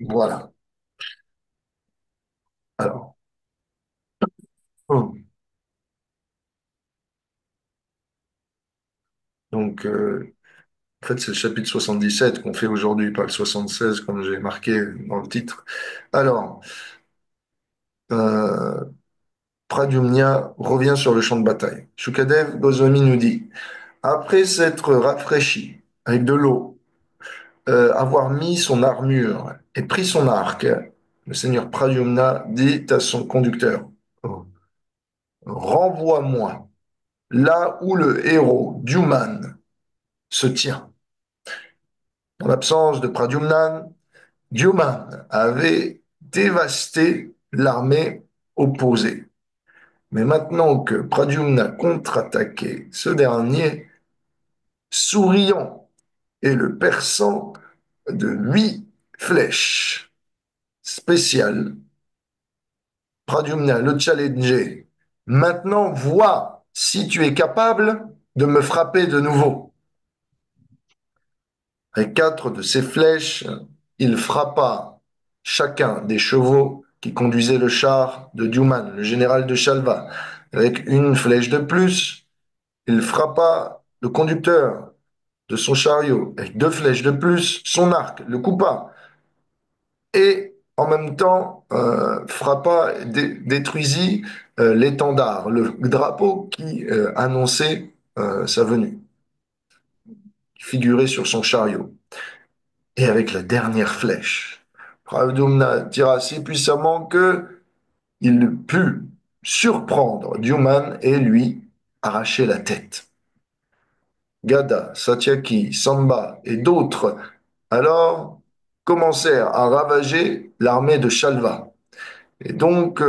Voilà. Alors, hum. donc, en fait, c'est le chapitre 77 qu'on fait aujourd'hui, pas le 76 comme j'ai marqué dans le titre. Alors, euh, Pradyumna revient sur le champ de bataille. Shukadev Goswami nous dit, après s'être rafraîchi avec de l'eau, avoir mis son armure et pris son arc, le seigneur Pradyumna dit à son conducteur, oh, renvoie-moi là où le héros Dyuman se tient. En l'absence de Pradyumna, Dyuman avait dévasté l'armée opposée. Mais maintenant que Pradyumna contre-attaquait ce dernier, souriant et le perçant de 8 flèches spéciales, Pradyumna le challengeait. Maintenant, vois si tu es capable de me frapper de nouveau. Avec 4 de ces flèches, il frappa chacun des chevaux qui conduisaient le char de Duman, le général de Chalva. Avec une flèche de plus, il frappa le conducteur de son chariot. Avec 2 flèches de plus, son arc le coupa. Et en même temps, frappa, détruisit l'étendard, le drapeau qui annonçait sa venue, qui figurait sur son chariot. Et avec la dernière flèche, Pradyumna tira si puissamment que il put surprendre Dyuman et lui arracher la tête. Gada, Satyaki, Samba et d'autres alors commencèrent à ravager l'armée de Shalva. Et donc,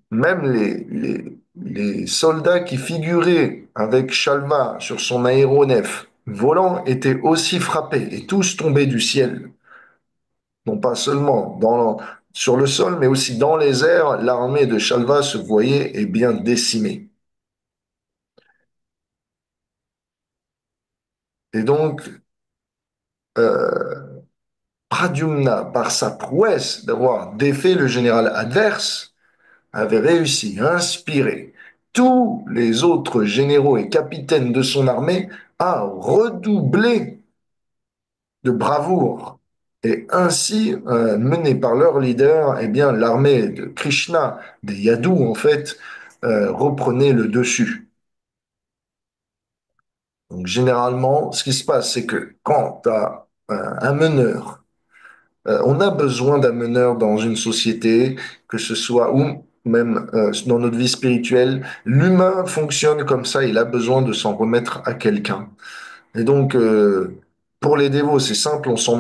même les soldats qui figuraient avec Shalva sur son aéronef volant étaient aussi frappés et tous tombaient du ciel. Non pas seulement sur le sol, mais aussi dans les airs, l'armée de Shalva se voyait et bien décimée. Et donc, euh, Pradyumna, par sa prouesse d'avoir défait le général adverse, avait réussi à inspirer tous les autres généraux et capitaines de son armée à redoubler de bravoure. Et ainsi, menée par leur leader, eh bien, l'armée de Krishna, des Yadus en fait, reprenait le dessus. Donc généralement, ce qui se passe, c'est que quand tu as un meneur, on a besoin d'un meneur dans une société, que ce soit ou même dans notre vie spirituelle, l'humain fonctionne comme ça, il a besoin de s'en remettre à quelqu'un. Et donc, pour les dévots, c'est simple, on s'en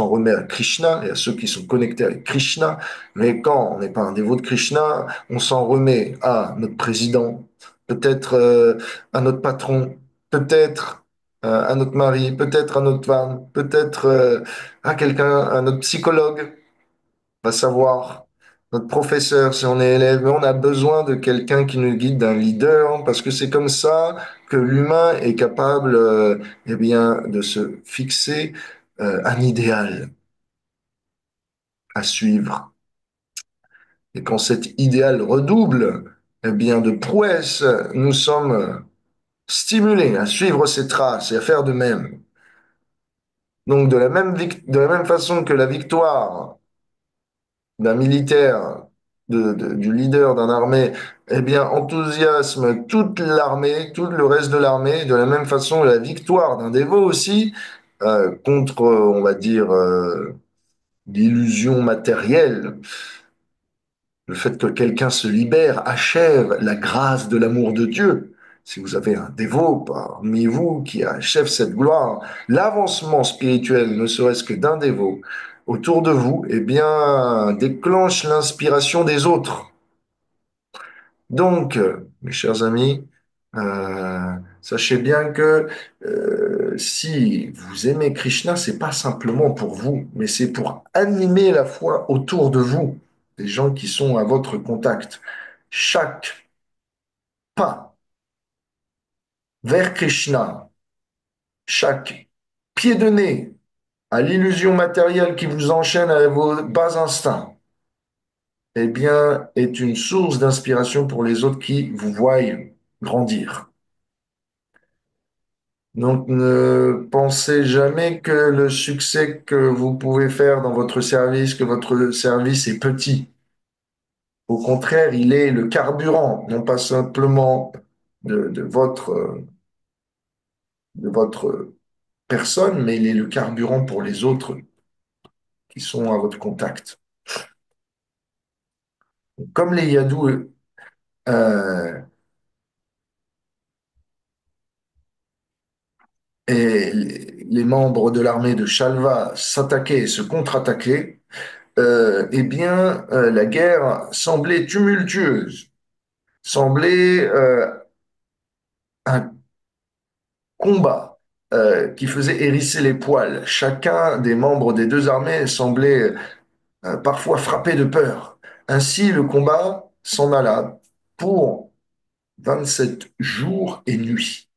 remet à Krishna et à ceux qui sont connectés avec Krishna. Mais quand on n'est pas un dévot de Krishna, on s'en remet à notre président, peut-être à notre patron, peut-être à notre mari, peut-être à notre femme, peut-être à quelqu'un, à notre psychologue, va savoir, notre professeur si on est élève, mais on a besoin de quelqu'un qui nous guide, d'un leader, parce que c'est comme ça que l'humain est capable, eh bien, de se fixer un idéal à suivre. Et quand cet idéal redouble, eh bien, de prouesse, nous sommes stimulés à suivre ses traces et à faire de même. Donc, de la même façon que la victoire d'un militaire, du leader d'un armée, eh bien, enthousiasme toute l'armée, tout le reste de l'armée, de la même façon, la victoire d'un dévot aussi, contre, on va dire, l'illusion matérielle, le fait que quelqu'un se libère, achève la grâce de l'amour de Dieu. Si vous avez un dévot parmi vous qui achève cette gloire, l'avancement spirituel, ne serait-ce que d'un dévot, autour de vous, eh bien, déclenche l'inspiration des autres. Donc, mes chers amis, sachez bien que si vous aimez Krishna, c'est pas simplement pour vous, mais c'est pour animer la foi autour de vous, des gens qui sont à votre contact. Chaque pas vers Krishna Chaque pied de nez à l'illusion matérielle qui vous enchaîne à vos bas instincts, eh bien, est une source d'inspiration pour les autres qui vous voient grandir. Donc, ne pensez jamais que le succès que vous pouvez faire dans votre service, que votre service est petit. Au contraire, il est le carburant, non pas simplement de votre personne, mais il est le carburant pour les autres qui sont à votre contact. Comme les Yadous et les membres de l'armée de Shalva s'attaquaient et se contre-attaquaient, eh bien, la guerre semblait tumultueuse, semblait un combat qui faisait hérisser les poils. Chacun des membres des deux armées semblait parfois frappé de peur. Ainsi, le combat s'en alla pour 27 jours et nuits.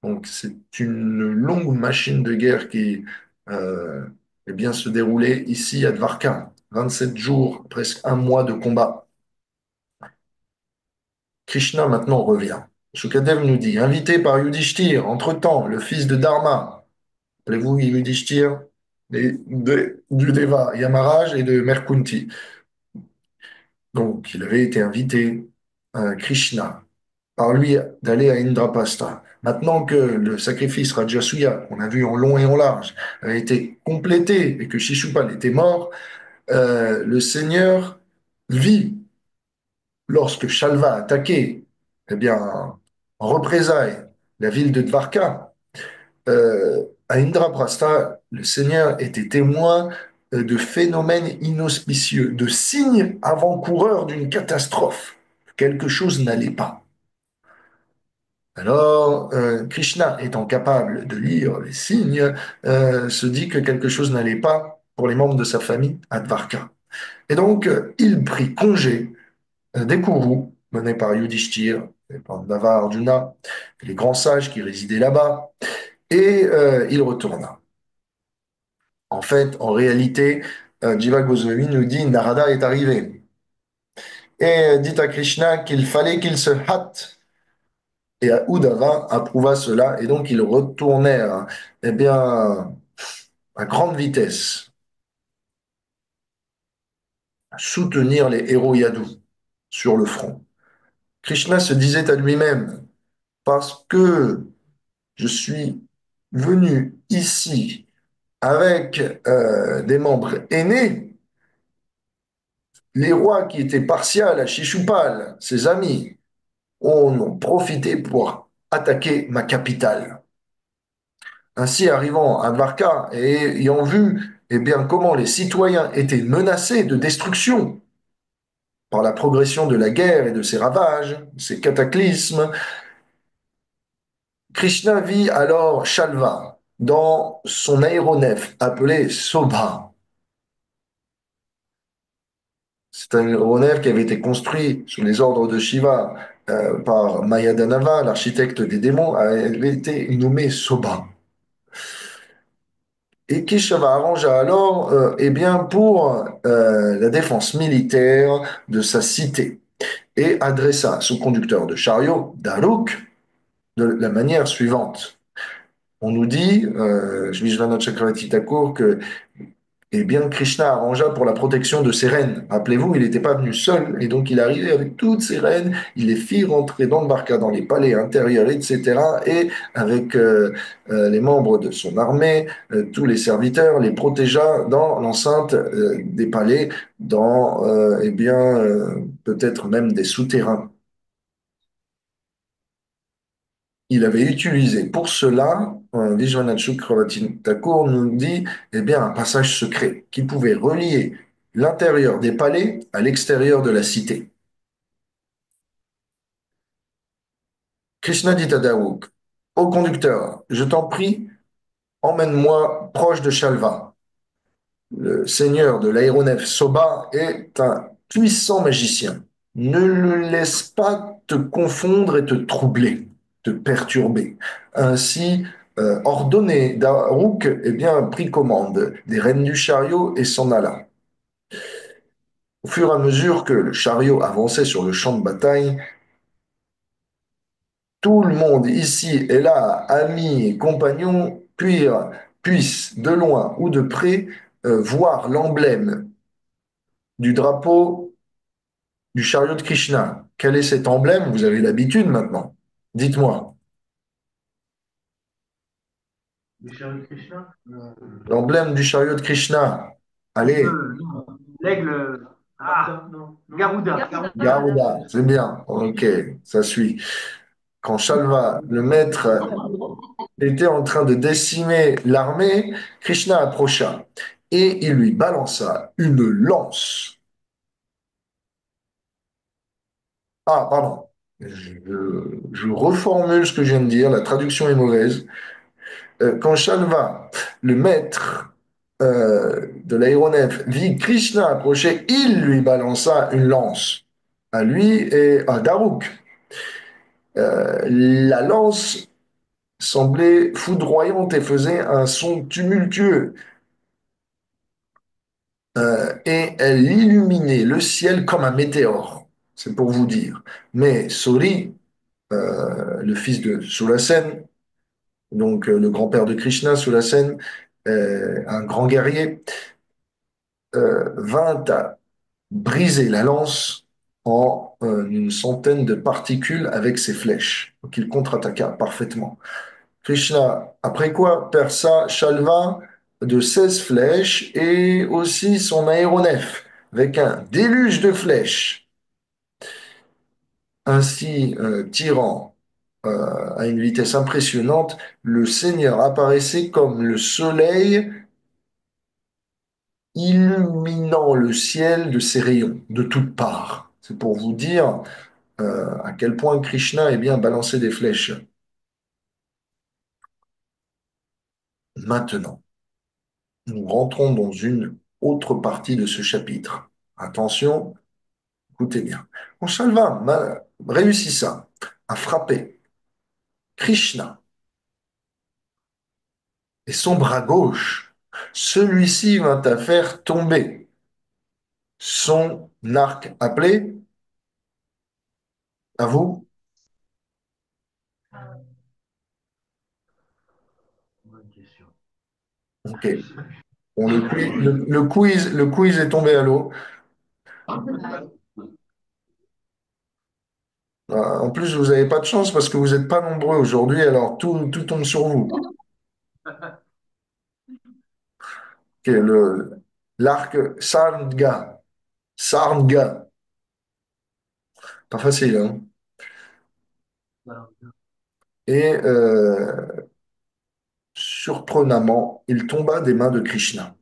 Donc, c'est une longue machine de guerre qui eh bien, se déroulait ici à Dvarka. 27 jours, presque un mois de combat. Krishna maintenant revient. Shukadev nous dit, invité par Yudhishthir, entre-temps, le fils de Dharma, rappelez-vous Yudhishthir, du Deva Yamaraj et de Merkunti. Donc, il avait été invité, Krishna, par lui d'aller à Indrapasta. Maintenant que le sacrifice Rajasuya, qu'on a vu en long et en large, a été complété et que Shishupal était mort, le Seigneur vit lorsque Shalva a attaqué, eh bien, en représailles, la ville de Dvarka, à Indraprastha, le Seigneur était témoin de phénomènes inauspicieux, de signes avant-coureurs d'une catastrophe. Quelque chose n'allait pas. Alors, Krishna étant capable de lire les signes, se dit que quelque chose n'allait pas pour les membres de sa famille à Dvarka. Et donc, il prit congé des Kourous, menés par Yudhishthir, et Pandava, Arjuna, les grands sages qui résidaient là-bas, et il retourna. En fait, en réalité, Jiva Goswami nous dit Narada est arrivé et dit à Krishna qu'il fallait qu'il se hâte. Et Uddhava approuva cela et donc ils retournèrent eh bien, à grande vitesse soutenir les héros Yadus sur le front. Krishna se disait à lui-même, parce que je suis venu ici avec des membres aînés, les rois qui étaient partials à Shishupal, ses amis, en ont profité pour attaquer ma capitale. Ainsi, arrivant à Dvarka et ayant vu eh bien, comment les citoyens étaient menacés de destruction par la progression de la guerre et de ses ravages, ses cataclysmes, Krishna vit alors Shalva dans son aéronef appelé Sobha. C'est un aéronef qui avait été construit sous les ordres de Shiva par Mayadanava, l'architecte des démons, avait été nommé Sobha. Et Keshava arrangea alors eh bien, pour la défense militaire de sa cité et adressa son conducteur de chariot, Daruk, de la manière suivante. On nous dit, Vishwanath Chakravarti Thakur, que eh bien, Krishna arrangea pour la protection de ses reines. Rappelez-vous, il n'était pas venu seul, et donc il arrivait avec toutes ses reines, il les fit rentrer dans le barca, dans les palais intérieurs, etc., et avec les membres de son armée, tous les serviteurs, les protégea dans l'enceinte des palais, dans, eh bien, peut-être même des souterrains. Il avait utilisé pour cela, Vishwanath Chakravarti Thakur nous dit, eh bien, un passage secret qui pouvait relier l'intérieur des palais à l'extérieur de la cité. Krishna dit à Daouk, ô conducteur, je t'en prie, emmène-moi proche de Shalva. Le seigneur de l'aéronef Soba est un puissant magicien. Ne le laisse pas te confondre et te troubler, te perturber. Ainsi, ordonné, Darouk eh bien, prit commande des rênes du chariot et s'en alla. Au fur et à mesure que le chariot avançait sur le champ de bataille, tout le monde ici et là, amis et compagnons, puissent de loin ou de près voir l'emblème du drapeau du chariot de Krishna. Quel est cet emblème? Vous avez l'habitude maintenant. Dites-moi. Le chariot de Krishna? L'emblème du chariot de Krishna. Allez, Non. L'aigle. Ah, non. Garuda. Garuda, c'est bien. Ok, ça suit. Quand Shalva, le maître, était en train de décimer l'armée, Krishna approcha et il lui balança une lance. Ah, pardon. Je reformule ce que je viens de dire, la traduction est mauvaise. Quand Shalva, le maître de l'aéronef, vit Krishna approcher, il lui balança une lance. À lui et à Daruk. La lance semblait foudroyante et faisait un son tumultueux. Et elle illuminait le ciel comme un météore. C'est pour vous dire. Mais Sori, le fils de Sulasen, donc le grand-père de Krishna, Sulasen, un grand guerrier, vint à briser la lance en une centaine de particules avec ses flèches. Donc il contre-attaqua parfaitement. Krishna, après quoi, perça Shalva de 16 flèches et aussi son aéronef avec un déluge de flèches. Ainsi, tirant à une vitesse impressionnante, le Seigneur apparaissait comme le soleil illuminant le ciel de ses rayons de toutes parts. C'est pour vous dire à quel point Krishna est bien balancé des flèches. Maintenant, nous rentrons dans une autre partie de ce chapitre. Attention, écoutez bien. Quand Shalva réussissa à frapper Krishna et son bras gauche, celui-ci vint à faire tomber son arc appelé, à vous? Bonne question. Ok. Bon, le quiz est tombé à l'eau. En plus, vous n'avez pas de chance parce que vous n'êtes pas nombreux aujourd'hui, alors tout tombe sur vous. Ok, l'arc Saranga. Saranga. Pas facile, hein? Voilà. Et surprenamment, il tomba des mains de Krishna.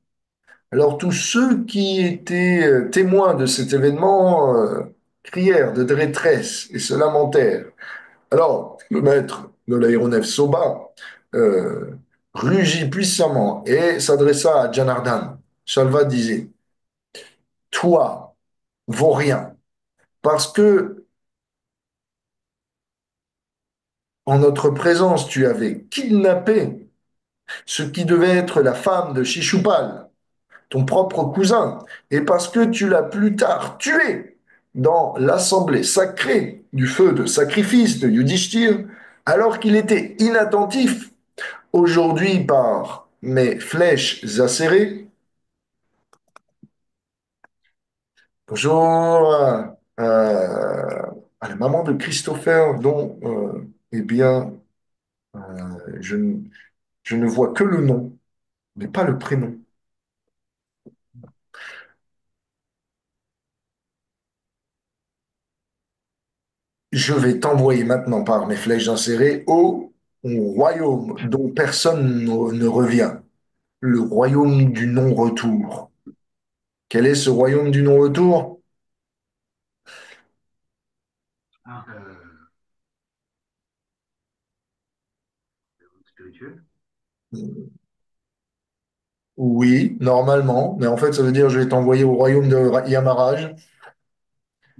Alors tous ceux qui étaient témoins de cet événement crièrent de détresse et se lamentèrent. Alors le maître de l'aéronef Soba euh, rugit puissamment et s'adressa à Janardhan. Shalva disait, toi, vaux rien, parce que en notre présence, tu avais kidnappé ce qui devait être la femme de Shishupal, ton propre cousin, et parce que tu l'as plus tard tué dans l'assemblée sacrée du feu de sacrifice de Yudhishthir, alors qu'il était inattentif, aujourd'hui par mes flèches acérées. Bonjour à la maman de Christopher, dont, eh bien, euh, je, je ne vois que le nom, mais pas le prénom. Je vais t'envoyer maintenant par mes flèches insérées au royaume dont personne ne revient, le royaume du non-retour. Quel est ce royaume du non-retour? Ah, spirituel. Oui, normalement, mais en fait, ça veut dire je vais t'envoyer au royaume de Yamaraj.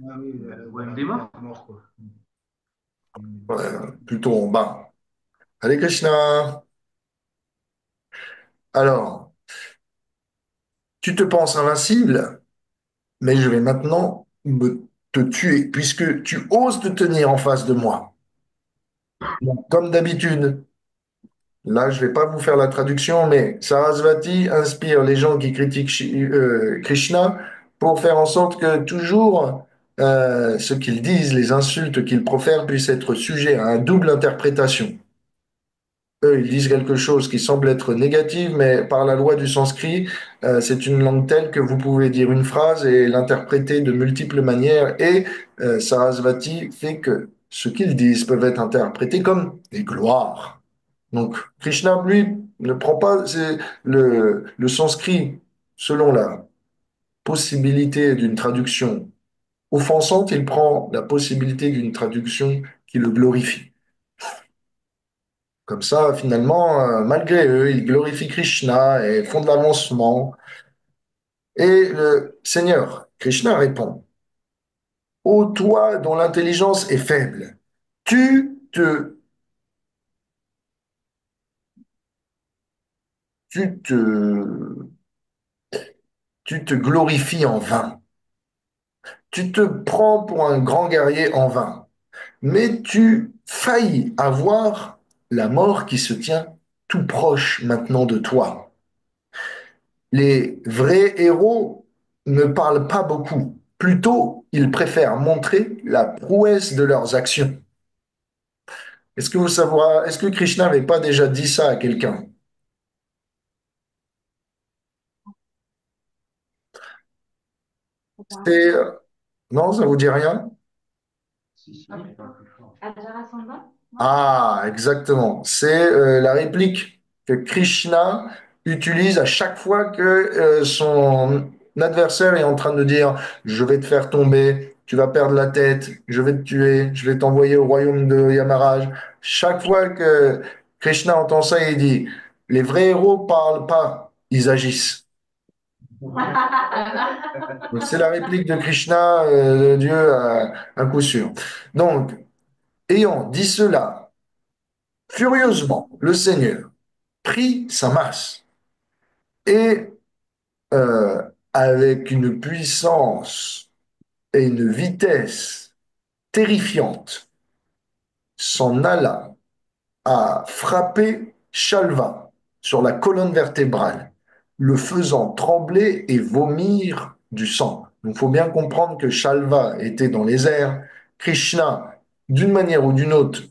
Ah oui, ouais, des morts. Mort, quoi. Plutôt en bas. Allez, Krishna! Alors, tu te penses invincible, mais je vais maintenant te tuer, puisque tu oses te tenir en face de moi. Donc, comme d'habitude, là, je vais pas vous faire la traduction, mais Sarasvati inspire les gens qui critiquent Krishna pour faire en sorte que toujours ce qu'ils disent, les insultes qu'ils profèrent, puissent être sujets à un double interprétation. Eux, ils disent quelque chose qui semble être négatif, mais par la loi du sanskrit, c'est une langue telle que vous pouvez dire une phrase et l'interpréter de multiples manières. Et Sarasvati fait que ce qu'ils disent peuvent être interprétés comme des gloires. Donc, Krishna, lui, ne prend pas le sanskrit selon la possibilité d'une traduction offensante, il prend la possibilité d'une traduction qui le glorifie. Comme ça, finalement, malgré eux, ils glorifient Krishna et font de l'avancement. Et le Seigneur, Krishna répond, ô toi dont l'intelligence est faible, tu te, tu te, tu te glorifies en vain. Tu te prends pour un grand guerrier en vain. Mais tu faillis avoir la mort qui se tient tout proche maintenant de toi. Les vrais héros ne parlent pas beaucoup. Plutôt, ils préfèrent montrer la prouesse de leurs actions. Est-ce que Krishna n'avait pas déjà dit ça à quelqu'un? C'est, non, ça vous dit rien? Ah, exactement. C'est la réplique que Krishna utilise à chaque fois que son adversaire est en train de dire, je vais te faire tomber, tu vas perdre la tête, je vais te tuer, je vais t'envoyer au royaume de Yamaraj. Chaque fois que Krishna entend ça, il dit, les vrais héros parlent pas, ils agissent. Donc, c'est la réplique de Krishna, de Dieu, à coup sûr. Donc, ayant dit cela, furieusement, le Seigneur prit sa masse et, euh, avec une puissance et une vitesse terrifiante, s'en alla à frapper Shalva sur la colonne vertébrale, le faisant trembler et vomir du sang. Donc, il faut bien comprendre que Shalva était dans les airs. Krishna, d'une manière ou d'une autre,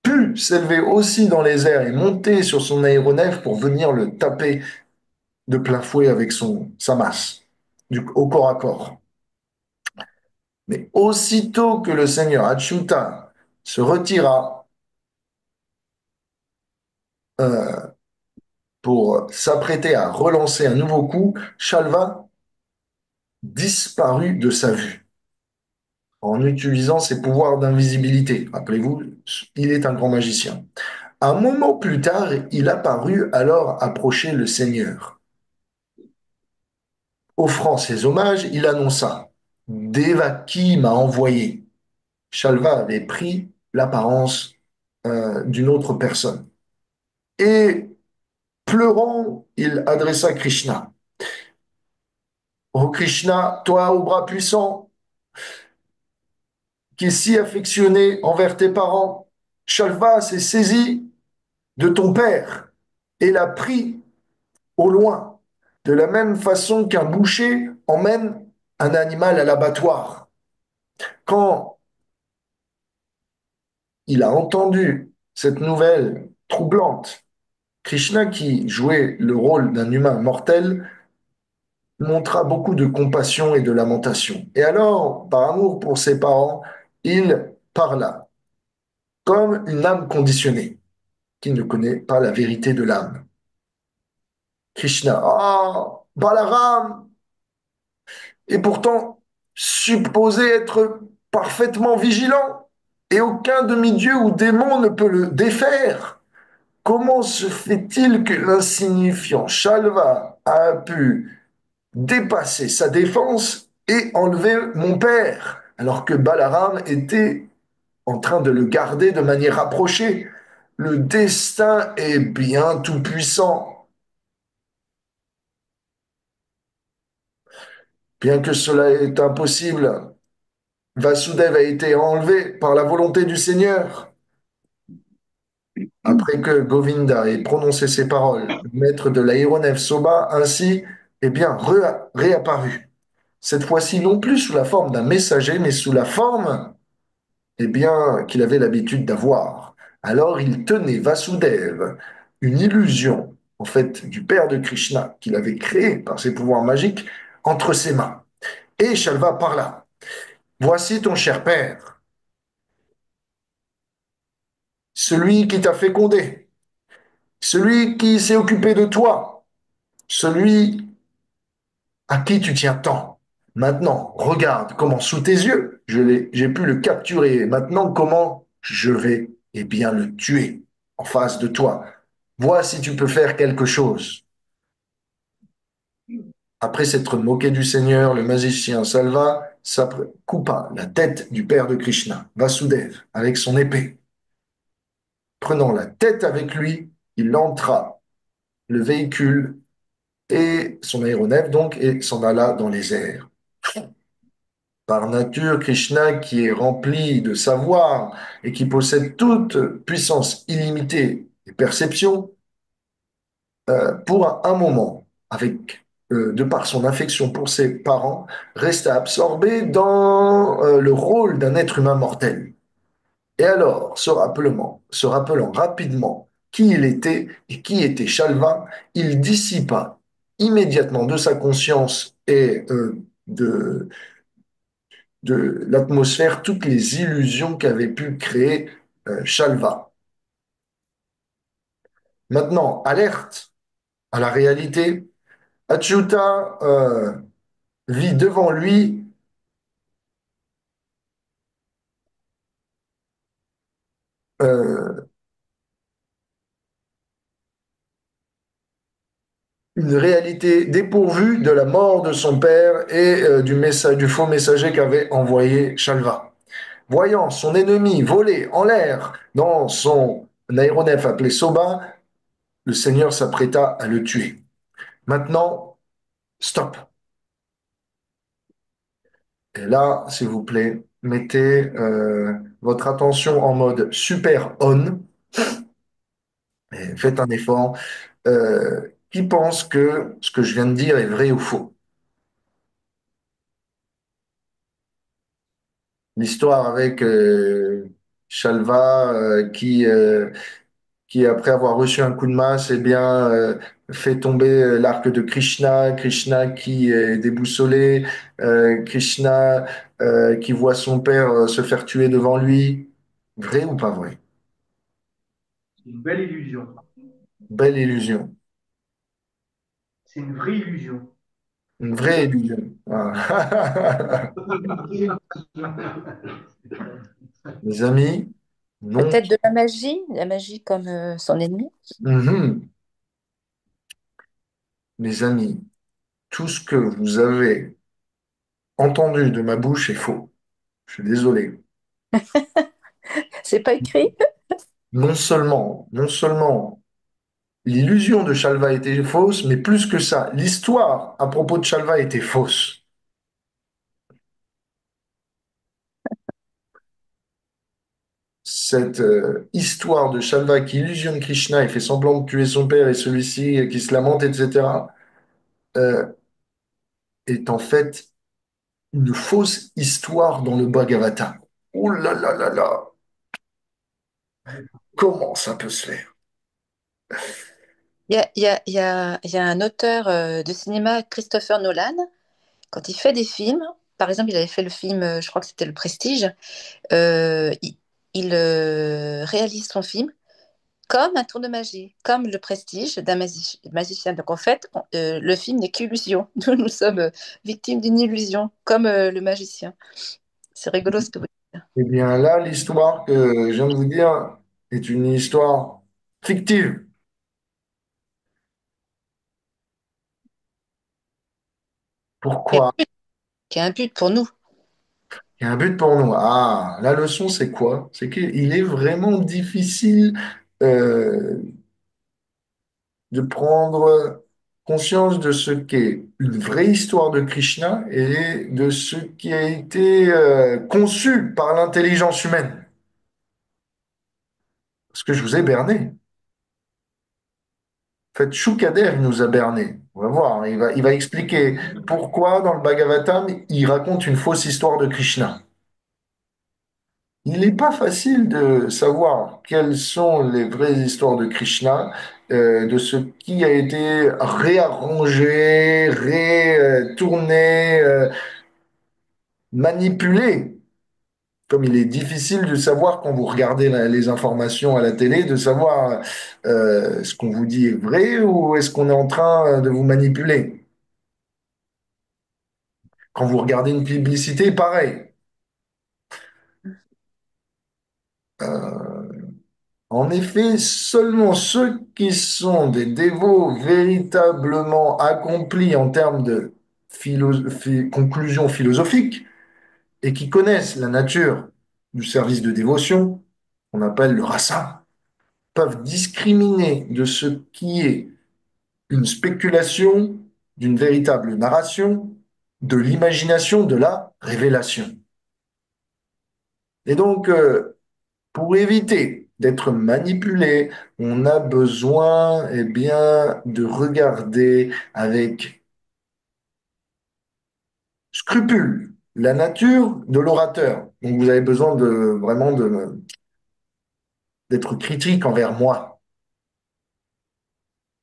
put s'élever aussi dans les airs et monter sur son aéronef pour venir le taper de plein fouet avec sa masse, au corps à corps. Mais aussitôt que le seigneur Achyuta se retira euh, pour s'apprêter à relancer un nouveau coup, Shalva disparut de sa vue en utilisant ses pouvoirs d'invisibilité. Rappelez-vous, il est un grand magicien. Un moment plus tard, il apparut alors approcher le Seigneur. Offrant ses hommages, il annonça: Devaki m'a envoyé. Shalva avait pris l'apparence d'une autre personne. Et pleurant, il adressa Krishna. Ô Krishna, toi au bras puissant, qui est si affectionné envers tes parents, Shalva s'est saisi de ton père et l'a pris au loin, de la même façon qu'un boucher emmène un animal à l'abattoir. Quand il a entendu cette nouvelle troublante, Krishna, qui jouait le rôle d'un humain mortel, montra beaucoup de compassion et de lamentation. Et alors, par amour pour ses parents, il parla comme une âme conditionnée qui ne connaît pas la vérité de l'âme. Krishna, ah, Balaram, est pourtant supposé être parfaitement vigilant, et aucun demi-dieu ou démon ne peut le défaire. Comment se fait-il que l'insignifiant Shalva a pu dépasser sa défense et enlever mon père, alors que Balaram était en train de le garder de manière rapprochée? Le destin est bien tout-puissant. Bien que cela est impossible, Vasudev a été enlevé par la volonté du Seigneur. Après que Govinda ait prononcé ces paroles, le maître de l'aéronef Soba ainsi est bien réapparu. Cette fois-ci non plus sous la forme d'un messager, mais sous la forme qu'il avait l'habitude d'avoir. Alors il tenait Vasudev, une illusion en fait du père de Krishna qu'il avait créé par ses pouvoirs magiques, entre ses mains. Et Shalva parla. Voici ton cher père, celui qui t'a fécondé, celui qui s'est occupé de toi, celui à qui tu tiens tant. Maintenant, regarde comment sous tes yeux, j'ai pu le capturer. Maintenant, comment je vais, eh bien, le tuer en face de toi. Vois si tu peux faire quelque chose. Après s'être moqué du Seigneur, le magicien Salva coupa la tête du père de Krishna, Vasudev, avec son épée. Prenant la tête avec lui, il entra le véhicule et son aéronef donc et s'en alla dans les airs. Par nature, Krishna, qui est rempli de savoir et qui possède toute puissance illimitée et perception, pour un moment, de par son affection pour ses parents, resta absorbé dans le rôle d'un être humain mortel. Et alors, se rappelant rapidement qui il était et qui était Shalva, il dissipa immédiatement de sa conscience et de l'atmosphère toutes les illusions qu'avait pu créer Shalva. Maintenant, alerte à la réalité, Achyuta vit devant lui euh, une réalité dépourvue de la mort de son père et du faux messager qu'avait envoyé Shalva. Voyant son ennemi voler en l'air dans son aéronef appelé Soba, le Seigneur s'apprêta à le tuer. Maintenant, stop. Et là, s'il vous plaît, mettez votre attention en mode super on et faites un effort. Qui pense que ce que je viens de dire est vrai ou faux? L'histoire avec Shalva qui, après avoir reçu un coup de masse, eh bien, fait tomber l'arc de Krishna, Krishna qui est déboussolé, Krishna qui voit son père se faire tuer devant lui. Vrai ou pas vrai? C'est une belle illusion. Belle illusion. C'est une vraie illusion. Une vraie illusion. Ah. Mes amis, non. Peut-être de la magie comme son ennemi. Mhm. Mes amis, tout ce que vous avez entendu de ma bouche est faux. Je suis désolé. C'est pas écrit. Non seulement l'illusion de Shalva était fausse, mais plus que ça, l'histoire à propos de Shalva était fausse. Cette histoire de Shalva qui illusionne Krishna et fait semblant de tuer son père et celui-ci qui se lamente, etc., euh, est en fait une fausse histoire dans le Bhagavata. Oh là là là là, comment ça peut se faire? Il y a un auteur de cinéma, Christopher Nolan, quand il fait des films, par exemple, il avait fait le film, je crois que c'était Le Prestige, il réalise son film comme un tour de magie, comme Le Prestige d'un magicien. Donc en fait, le film n'est qu'illusion. Nous sommes victimes d'une illusion, comme le magicien. C'est rigolo ce que vous dites. Eh bien là, l'histoire que je viens de vous dire est une histoire fictive. Qui a, Pourquoi? qui a un but pour nous. Il y a un but pour nous. Ah, la leçon, c'est quoi? C'est qu'il est vraiment difficile euh, de prendre conscience de ce qu'est une vraie histoire de Krishna et de ce qui a été conçu par l'intelligence humaine. Parce que je vous ai berné. En fait, Shukadev nous a berné. On va voir, hein. Il va expliquer pourquoi dans le Bhagavatam, il raconte une fausse histoire de Krishna. Il n'est pas facile de savoir quelles sont les vraies histoires de Krishna, de ce qui a été réarrangé, retourné, manipulé. Comme il est difficile de savoir quand vous regardez les informations à la télé, de savoir ce qu'on vous dit est vrai ou est-ce qu'on est en train de vous manipuler. Quand vous regardez une publicité, pareil. Euh, En effet, seulement ceux qui sont des dévots véritablement accomplis en termes de conclusion philosophique et qui connaissent la nature du service de dévotion, qu'on appelle le rasa, peuvent discriminer de ce qui est une spéculation, d'une véritable narration, de l'imagination, de la révélation. Et donc, pour éviter d'être manipulé, on a besoin, eh bien, de regarder avec scrupule la nature de l'orateur. Donc, vous avez besoin de vraiment d'être critique envers moi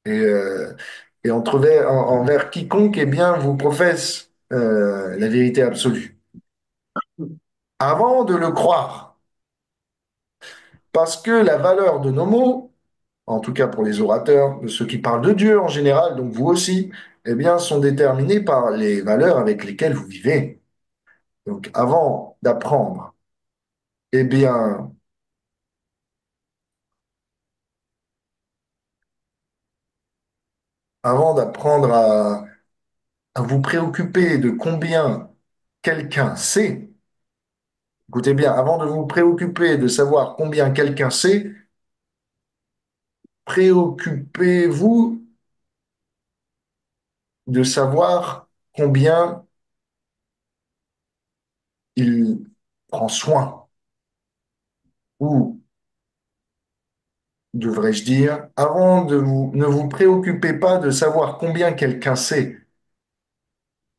et, envers quiconque, eh bien, vous professe la vérité absolue. Avant de le croire, parce que la valeur de nos mots, en tout cas pour les orateurs, de ceux qui parlent de Dieu en général, donc vous aussi, eh bien, sont déterminés par les valeurs avec lesquelles vous vivez. Donc, avant d'apprendre, eh bien, avant d'apprendre à vous préoccuper de combien quelqu'un sait, écoutez bien, avant de vous préoccuper de savoir combien quelqu'un sait, préoccupez-vous de savoir combien il prend soin, ou devrais-je dire, ne vous préoccupez pas de savoir combien quelqu'un sait.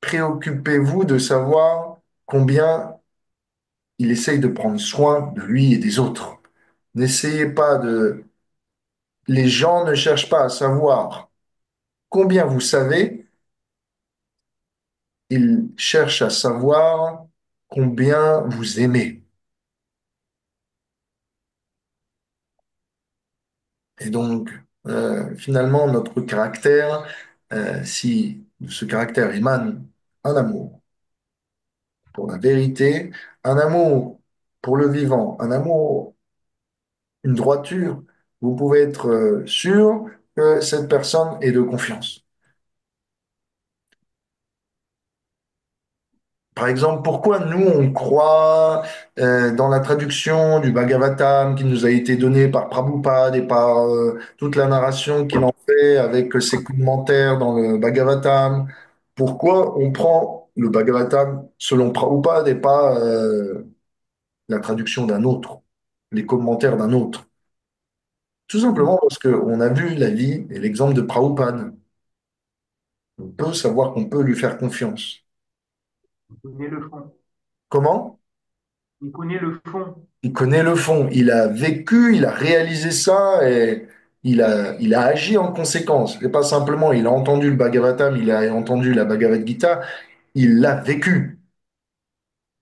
Préoccupez-vous de savoir combien il essaye de prendre soin de lui et des autres. N'essayez pas de... Les gens ne cherchent pas à savoir combien vous savez, ils cherchent à savoir combien vous aimez. Et donc, finalement, notre caractère, si de ce caractère émane un amour pour la vérité, un amour pour le vivant, un amour, une droiture, vous pouvez être sûr que cette personne est de confiance. Par exemple, pourquoi nous, on croit dans la traduction du Bhagavatam qui nous a été donnée par Prabhupada et par toute la narration qu'il en fait avec ses commentaires dans le Bhagavatam? Pourquoi on prend le Bhagavatam selon Prabhupada et pas la traduction d'un autre, les commentaires d'un autre? Tout simplement parce qu'on a vu la vie et l'exemple de Prabhupada. On peut savoir qu'on peut lui faire confiance. Il connaît le fond. Comment? Il connaît le fond. Il connaît le fond. Il a vécu, il a réalisé ça et il a agi en conséquence. Et pas simplement, il a entendu le Bhagavatam, il a entendu la Bhagavad Gita, il l'a vécu,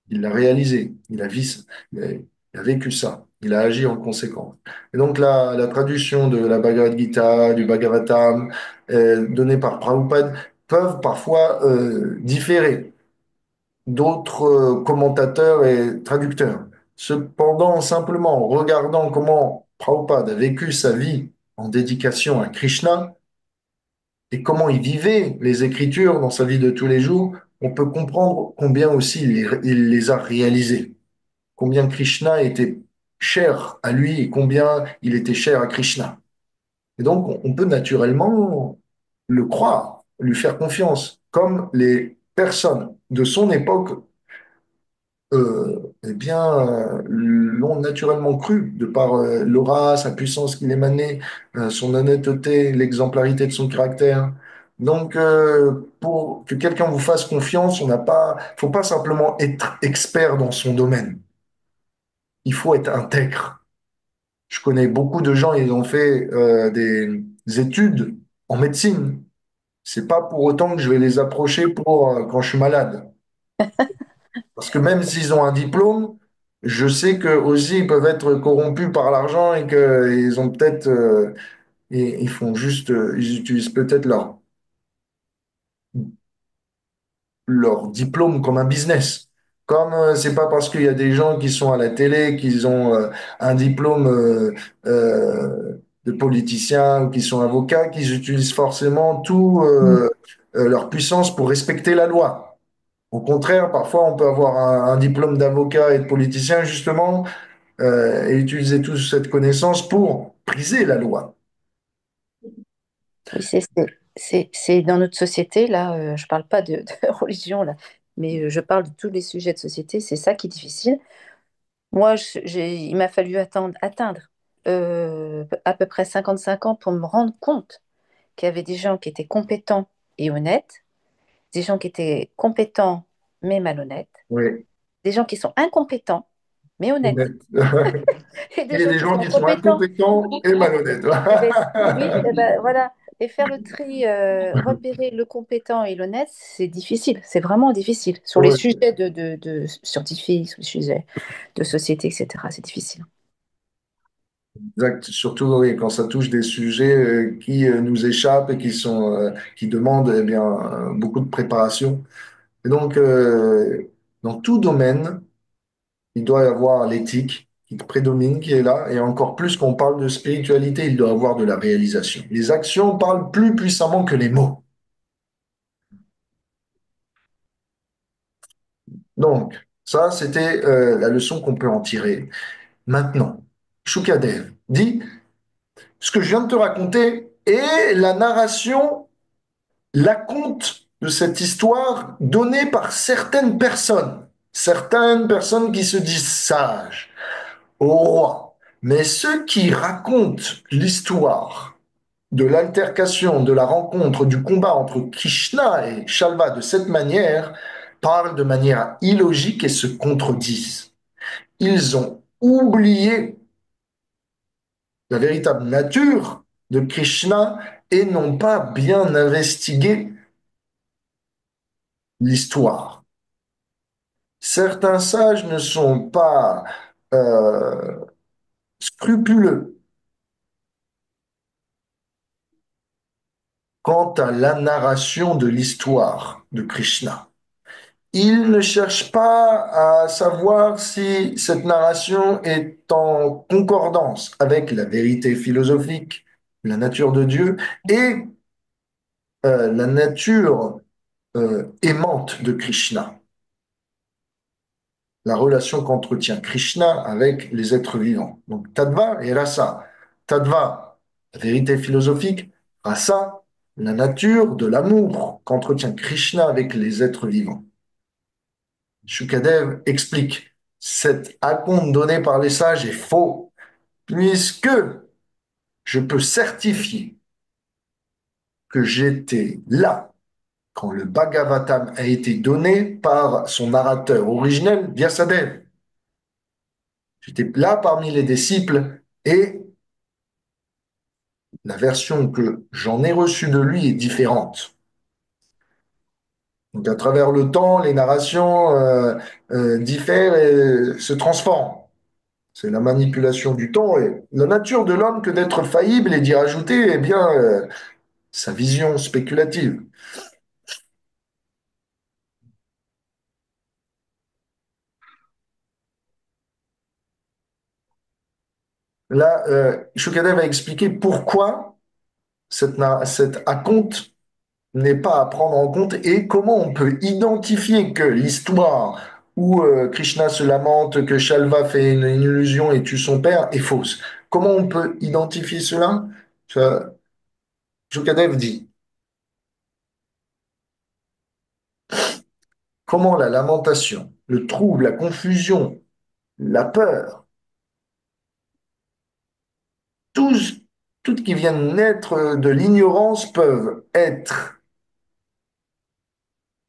il l'a réalisé, il a vécu ça, il a agi en conséquence. Et donc la traduction de la Bhagavad Gita, du Bhagavatam, donnée par Prabhupada, peuvent parfois différer d'autres commentateurs et traducteurs. Cependant, simplement en regardant comment Prabhupada a vécu sa vie en dédication à Krishna et comment il vivait les Écritures dans sa vie de tous les jours, on peut comprendre combien aussi il les a réalisées, combien Krishna était cher à lui et combien il était cher à Krishna. Et donc, on peut naturellement le croire. lui faire confiance, comme les personnes de son époque eh bien, l'ont naturellement cru, de par l'aura, sa puissance qu'il émanait, son honnêteté, l'exemplarité de son caractère. Donc, pour que quelqu'un vous fasse confiance, faut pas simplement être expert dans son domaine. Il faut être intègre. Je connais beaucoup de gens, ils ont fait des études en médecine. C'est pas pour autant que je vais les approcher pour quand je suis malade. Parce que même s'ils ont un diplôme, je sais que aussi ils peuvent être corrompus par l'argent et qu'ils ont peut-être, ils font juste, ils utilisent peut-être leur diplôme comme un business. Comme c'est pas parce qu'il y a des gens qui sont à la télé, qu'ils ont un diplôme de politicien ou qui sont avocats, qu'ils utilisent forcément tout leur puissance pour respecter la loi. Au contraire, parfois on peut avoir un diplôme d'avocat et de politicien justement et utiliser toute cette connaissance pour briser la loi. Oui, c'est dans notre société, là, je parle pas de religion, là, mais je parle de tous les sujets de société, c'est ça qui est difficile. Moi, il m'a fallu atteindre à peu près 55 ans pour me rendre compte qu'il y avait des gens qui étaient compétents et honnêtes, des gens qui étaient compétents mais malhonnêtes, Oui. des gens qui sont incompétents mais honnêtes, Honnête. et des Et gens des qui gens sont qui sont compétents. incompétents et malhonnêtes. Eh ben, oui, eh ben, voilà. Et faire le tri, repérer le compétent et l'honnête, c'est difficile. C'est vraiment difficile. Sur les Oui, sujets de scientifiques, sur les sujets de société, etc., c'est difficile. exact. Surtout oui, quand ça touche des sujets qui nous échappent et qui demandent eh bien, beaucoup de préparation. Et donc, dans tout domaine, il doit y avoir l'éthique qui prédomine, qui est là. Et encore plus qu'on parle de spiritualité, il doit y avoir de la réalisation. Les actions parlent plus puissamment que les mots. Donc, ça, c'était la leçon qu'on peut en tirer. Maintenant, Shukadev dit, ce que je viens de te raconter est la narration, la conte de cette histoire donnée par certaines personnes qui se disent sages, au roi. Mais ceux qui racontent l'histoire de l'altercation, de la rencontre, du combat entre Krishna et Shalva de cette manière, parlent de manière illogique et se contredisent. Ils ont oublié la véritable nature de Krishna et n'ont pas bien investigué l'histoire. Certains sages ne sont pas euh, scrupuleux quant à la narration de l'histoire de Krishna. Ils ne cherchent pas à savoir si cette narration est en concordance avec la vérité philosophique, la nature de Dieu et la nature aimante de Krishna, la relation qu'entretient Krishna avec les êtres vivants. Donc Tattva et Rasa. Tattva, la vérité philosophique, Rasa, la nature de l'amour qu'entretient Krishna avec les êtres vivants. Shukadev explique, cet acompte donné par les sages est faux, puisque je peux certifier que j'étais là quand le Bhagavatam a été donné par son narrateur originel, Vyasadeva. J'étais là parmi les disciples et la version que j'en ai reçue de lui est différente. Donc à travers le temps, les narrations diffèrent et se transforment. C'est la manipulation du temps et la nature de l'homme que d'être faillible et d'y rajouter, eh bien, sa vision spéculative. Là, Shukadev a expliqué pourquoi cet acompte n'est pas à prendre en compte et comment on peut identifier que l'histoire où Krishna se lamente, que Shalva fait une illusion et tue son père est fausse. Comment on peut identifier cela? Ça, Shukadev dit, Comment la lamentation, le trouble, la confusion, la peur, tous, toutes qui viennent naître de l'ignorance peuvent être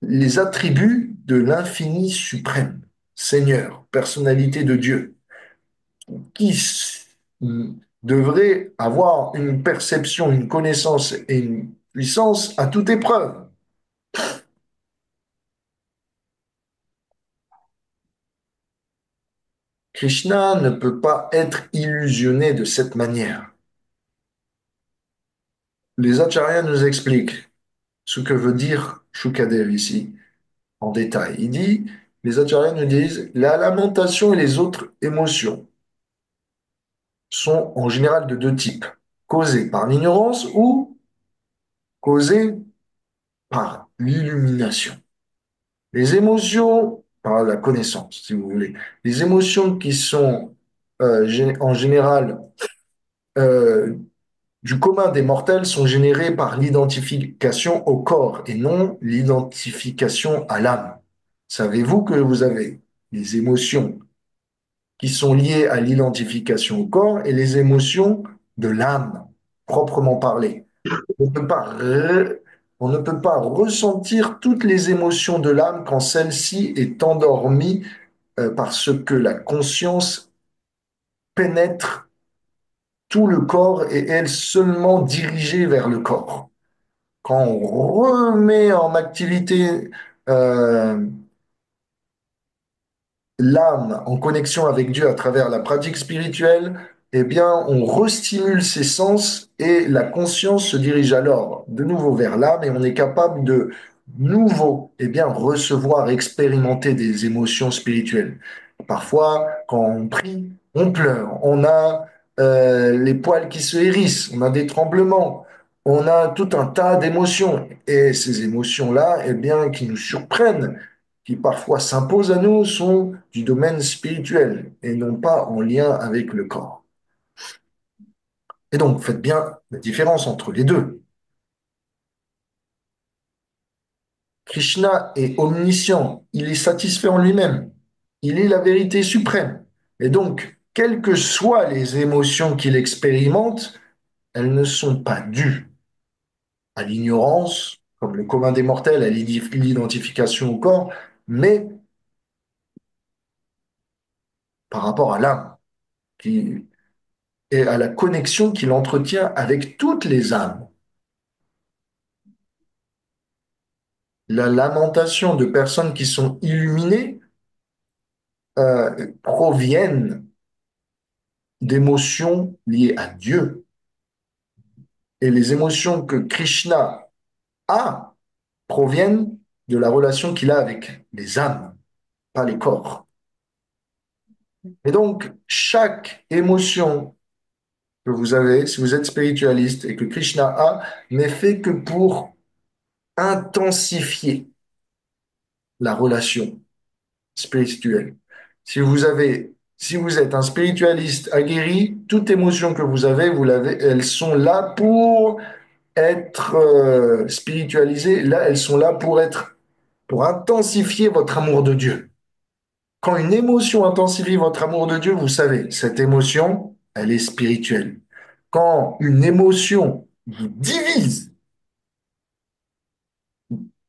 les attributs de l'infini suprême, Seigneur, personnalité de Dieu, qui devrait avoir une perception, une connaissance et une puissance à toute épreuve. Krishna ne peut pas être illusionné de cette manière. Les acharyas nous expliquent ce que veut dire Shukadev ici, en détail. Il dit, les acharyas nous disent, la lamentation et les autres émotions sont en général de deux types, causées par l'ignorance ou causées par l'illumination. Les émotions, par la connaissance, si vous voulez, les émotions qui sont en général euh, du commun des mortels sont générées par l'identification au corps et non l'identification à l'âme. Savez-vous que vous avez les émotions qui sont liées à l'identification au corps et les émotions de l'âme, proprement parlée? On ne peut pas, on ne peut pas ressentir toutes les émotions de l'âme quand celle-ci est endormie parce que la conscience pénètre tout le corps et est seulement dirigée vers le corps. Quand on remet en activité euh, l'âme en connexion avec Dieu à travers la pratique spirituelle, eh bien, on restimule ses sens et la conscience se dirige alors de nouveau vers l'âme et on est capable de nouveau, eh bien, recevoir, expérimenter des émotions spirituelles. Parfois, quand on prie, on pleure, on a les poils qui se hérissent, on a des tremblements, on a tout un tas d'émotions et ces émotions-là, eh bien, qui nous surprennent qui parfois s'imposent à nous sont du domaine spirituel et non pas en lien avec le corps. Et donc, faites bien la différence entre les deux. Krishna est omniscient, il est satisfait en lui-même, il est la vérité suprême. Et donc, quelles que soient les émotions qu'il expérimente, elles ne sont pas dues à l'ignorance, comme le commun des mortels, à l'identification au corps, mais par rapport à l'âme, qui et à la connexion qu'il entretient avec toutes les âmes. La lamentation de personnes qui sont illuminées proviennent d'émotions liées à Dieu. Et les émotions que Krishna a proviennent de la relation qu'il a avec les âmes, pas les corps. Et donc, chaque émotion que vous avez, si vous êtes spiritualiste et que Krishna a, n'est fait que pour intensifier la relation spirituelle. Si vous êtes un spiritualiste aguerri, toute émotion que vous avez, elles sont là pour être spiritualisées. Là, elles sont là pour intensifier votre amour de Dieu. Quand une émotion intensifie votre amour de Dieu, vous savez, cette émotion, elle est spirituelle. Quand une émotion vous divise,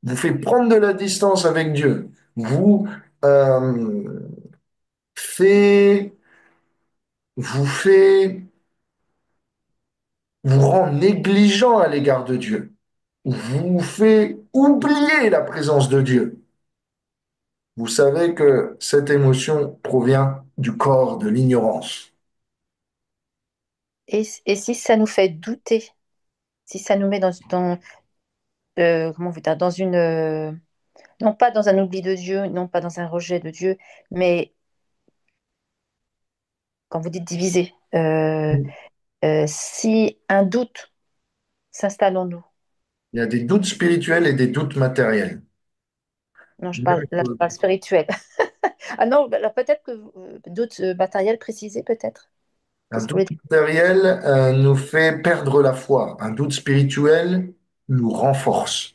vous fait prendre de la distance avec Dieu, euh, fait, vous fait vous rend négligent à l'égard de Dieu, vous fait oublier la présence de Dieu. Vous savez que cette émotion provient du corps, de l'ignorance. Et si ça nous fait douter, si ça nous met comment vous dire, dans une, non pas dans un oubli de Dieu, non pas dans un rejet de Dieu, mais quand vous dites diviser, si un doute s'installe en nous, Il y a des doutes spirituels et des doutes matériels. non, là, je parle spirituel. Ah non, bah, alors peut-être que doute matériel précisé, peut-être. Un Qu'est-ce que vous doute voulez dire? matériel nous fait perdre la foi. Un doute spirituel nous renforce.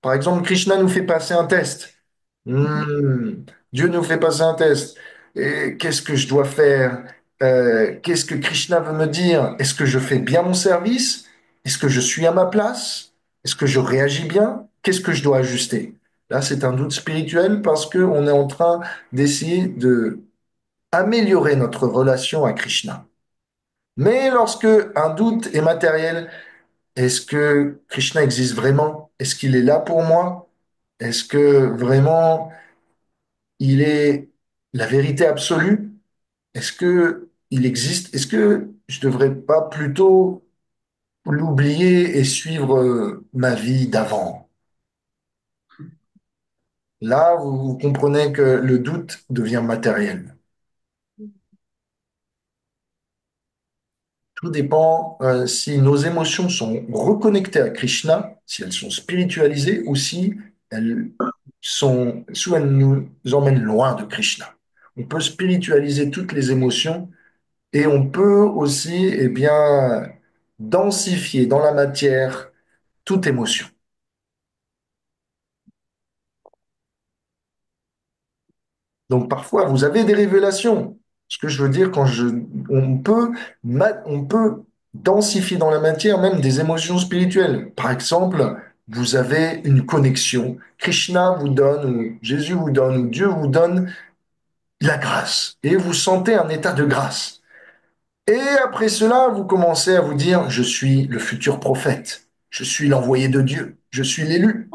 Par exemple, Krishna nous fait passer un test. Hmm, Dieu nous fait passer un test. Et qu'est-ce que je dois faire? Qu'est-ce que Krishna veut me dire? Est-ce que je fais bien mon service? Est-ce que je suis à ma place? Est-ce que je réagis bien? Qu'est-ce que je dois ajuster? Là, c'est un doute spirituel parce qu'on est en train d'essayer de améliorer notre relation à Krishna. Mais lorsque un doute est matériel, est-ce que Krishna existe vraiment? Est-ce qu'il est là pour moi? Est-ce que vraiment il est la vérité absolue? Est-ce que il existe? Est-ce que je devrais pas plutôt l'oublier et suivre ma vie d'avant? Là, vous comprenez que le doute devient matériel. Tout dépend si nos émotions sont reconnectées à Krishna, si elles sont spiritualisées ou si elles soit elles nous emmènent loin de Krishna. On peut spiritualiser toutes les émotions et on peut aussi, eh bien, densifier dans la matière toute émotion. Donc parfois, vous avez des révélations. Ce que je veux dire, on peut densifier dans la matière même des émotions spirituelles. Par exemple, vous avez une connexion. Krishna vous donne, ou Jésus vous donne, ou Dieu vous donne la grâce. Et vous sentez un état de grâce. Et après cela, vous commencez à vous dire, je suis le futur prophète. Je suis l'envoyé de Dieu. Je suis l'élu.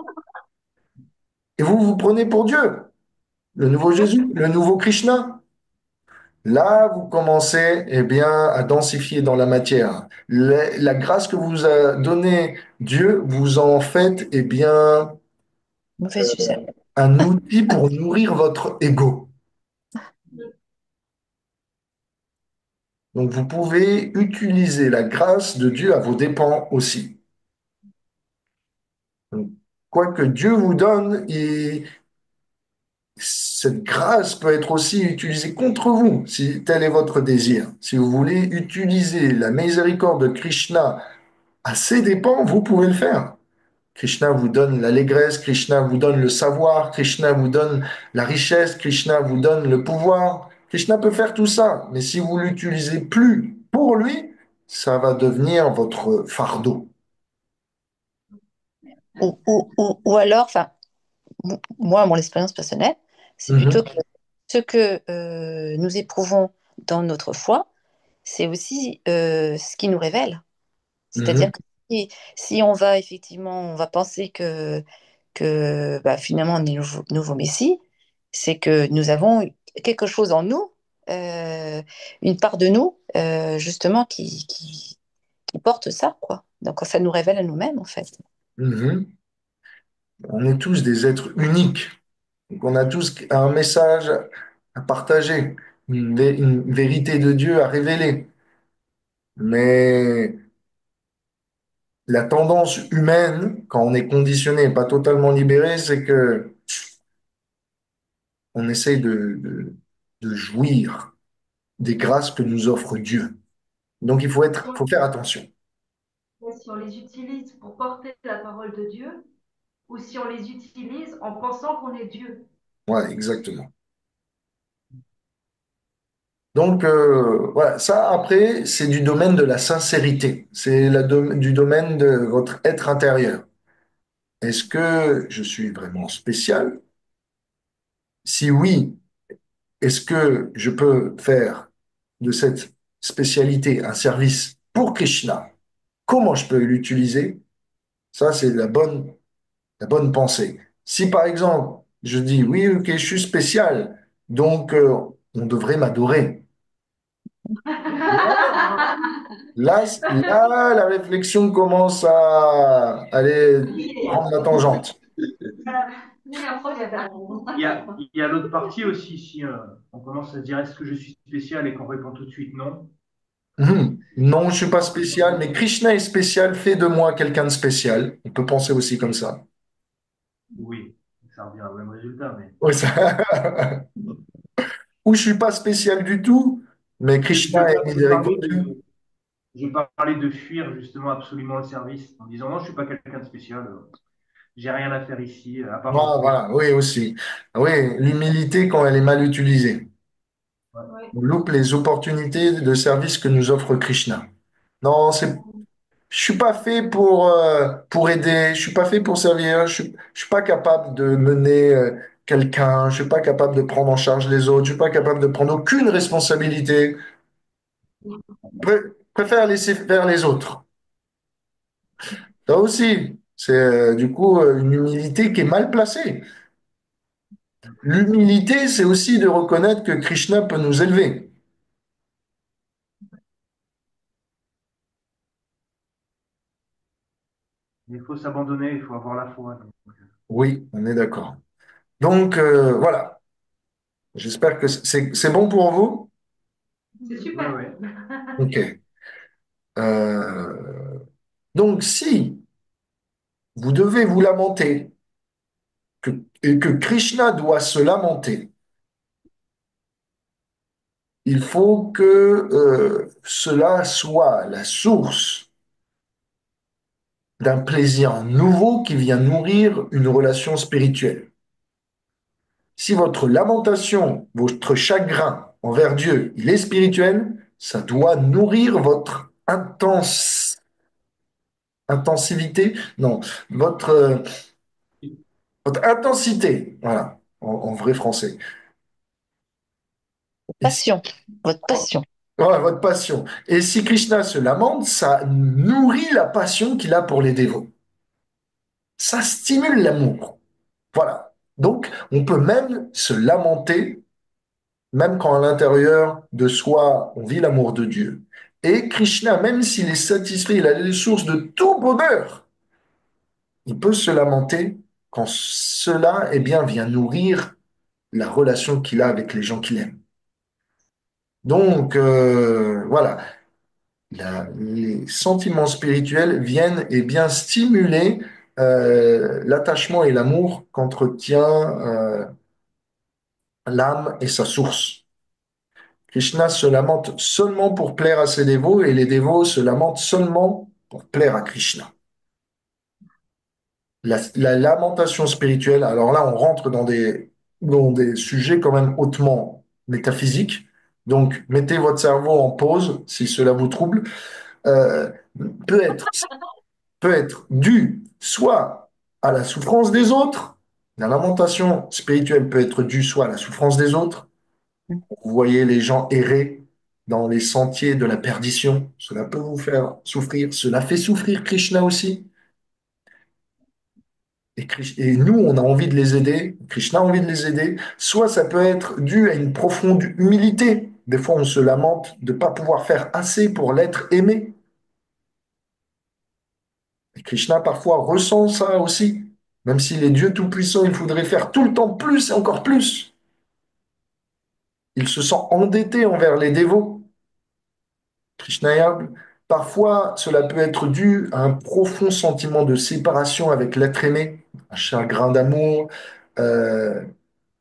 Et vous vous prenez pour Dieu, le nouveau Jésus, le nouveau Krishna. Là, vous commencez, eh bien, à densifier dans la matière. La grâce que vous a donnée Dieu, vous en faites, eh bien, Mauvais usage. un outil pour nourrir votre ego. Donc, vous pouvez utiliser la grâce de Dieu à vos dépens aussi. Donc, quoi que Dieu vous donne, cette grâce peut être aussi utilisée contre vous, si tel est votre désir. Si vous voulez utiliser la miséricorde de Krishna à ses dépens, vous pouvez le faire. Krishna vous donne l'allégresse, Krishna vous donne le savoir, Krishna vous donne la richesse, Krishna vous donne le pouvoir. Krishna peut faire tout ça, mais si vous l'utilisez plus pour lui, ça va devenir votre fardeau. Ou alors, enfin, moi, mon expérience personnelle, c'est plutôt Mhm, que ce que nous éprouvons dans notre foi, c'est aussi ce qui nous révèle. C'est-à-dire mhm, que si on va effectivement, on va penser que bah, finalement on est nouveau Messie, c'est que nous avons quelque chose en nous, une part de nous, justement, qui porte ça, quoi. Donc ça nous révèle à nous-mêmes, en fait. mhm. On est tous des êtres uniques. Donc on a tous un message à partager, une vérité de Dieu à révéler. Mais la tendance humaine, quand on est conditionné et pas totalement libéré, c'est que on essaye de jouir des grâces que nous offre Dieu. Donc faut faire attention. Si on les utilise pour porter la parole de Dieu ou si on les utilise en pensant qu'on est Dieu. Ouais, exactement. Donc, voilà, ça après, c'est du domaine de la sincérité. C'est du domaine de votre être intérieur. Est-ce que je suis vraiment spécial? Si oui, est-ce que je peux faire de cette spécialité un service pour Krishna? Comment je peux l'utiliser? Ça, c'est la bonne pensée. Si par exemple, je dis oui, ok, je suis spécial, donc on devrait m'adorer. Là, la réflexion commence à aller prendre la tangente. Il y a l'autre partie aussi, si on commence à se dire est-ce que je suis spécial et qu'on répond tout de suite non. Non, je suis pas spécial, mais Krishna est spécial, fait de moi quelqu'un de spécial. On peut penser aussi comme ça. Oui, ça revient au même résultat, mais Ouais, Ou je suis pas spécial du tout, mais je, Krishna est je parlais miséricordieux. je parlais de fuir justement absolument le service en disant non, je suis pas quelqu'un de spécial. j'ai rien à faire ici, à part Voilà, jouer. voilà, oui aussi. Oui, l'humilité quand elle est mal utilisée. Ouais. Oui. On loupe les opportunités de service que nous offre Krishna. Non, je suis pas fait pour aider, je suis pas fait pour servir, je suis pas capable de mener quelqu'un, je suis pas capable de prendre en charge les autres, je suis pas capable de prendre aucune responsabilité. Préfère laisser faire les autres. Ça aussi, c'est du coup une humilité qui est mal placée. L'humilité, c'est aussi de reconnaître que Krishna peut nous élever. Il faut s'abandonner, il faut avoir la foi. Donc, Oui, on est d'accord. Donc voilà, j'espère que c'est bon pour vous. C'est ouais, super. ouais. Ok. Euh, donc si vous devez vous lamenter que, et que Krishna doit se lamenter, il faut que cela soit la source d'un plaisir nouveau qui vient nourrir une relation spirituelle. Si votre lamentation, votre chagrin envers Dieu, il est spirituel, ça doit nourrir votre intensivité, non, votre, votre intensité, voilà, en vrai français. Et si- Passion, votre passion. voilà, votre passion. Et si Krishna se lamente, ça nourrit la passion qu'il a pour les dévots. Ça stimule l'amour. Voilà. Donc, on peut même se lamenter même quand à l'intérieur de soi, on vit l'amour de Dieu. Et Krishna, même s'il est satisfait, il a les sources de tout bonheur, il peut se lamenter quand cela, eh bien, vient nourrir la relation qu'il a avec les gens qu'il aime. Donc, voilà, les sentiments spirituels viennent et bien stimuler l'attachement et l'amour qu'entretient l'âme et sa source. Krishna se lamente seulement pour plaire à ses dévots et les dévots se lamentent seulement pour plaire à Krishna. La lamentation spirituelle, alors là, on rentre dans des sujets quand même hautement métaphysiques. Donc, mettez votre cerveau en pause si cela vous trouble. Euh, peut être, peut être due soit à la souffrance des autres, la lamentation spirituelle peut être due soit à la souffrance des autres. Vous voyez les gens errer dans les sentiers de la perdition. Cela peut vous faire souffrir. Cela fait souffrir Krishna aussi. Et nous, on a envie de les aider. Krishna a envie de les aider. Soit ça peut être dû à une profonde humilité. Des fois, on se lamente de ne pas pouvoir faire assez pour l'être aimé. Et Krishna, parfois, ressent ça aussi. Même s'il est Dieu Tout-Puissant, il faudrait faire tout le temps plus et encore plus. Il se sent endetté envers les dévots. Krishnayable. Parfois, cela peut être dû à un profond sentiment de séparation avec l'être aimé, un chagrin d'amour, le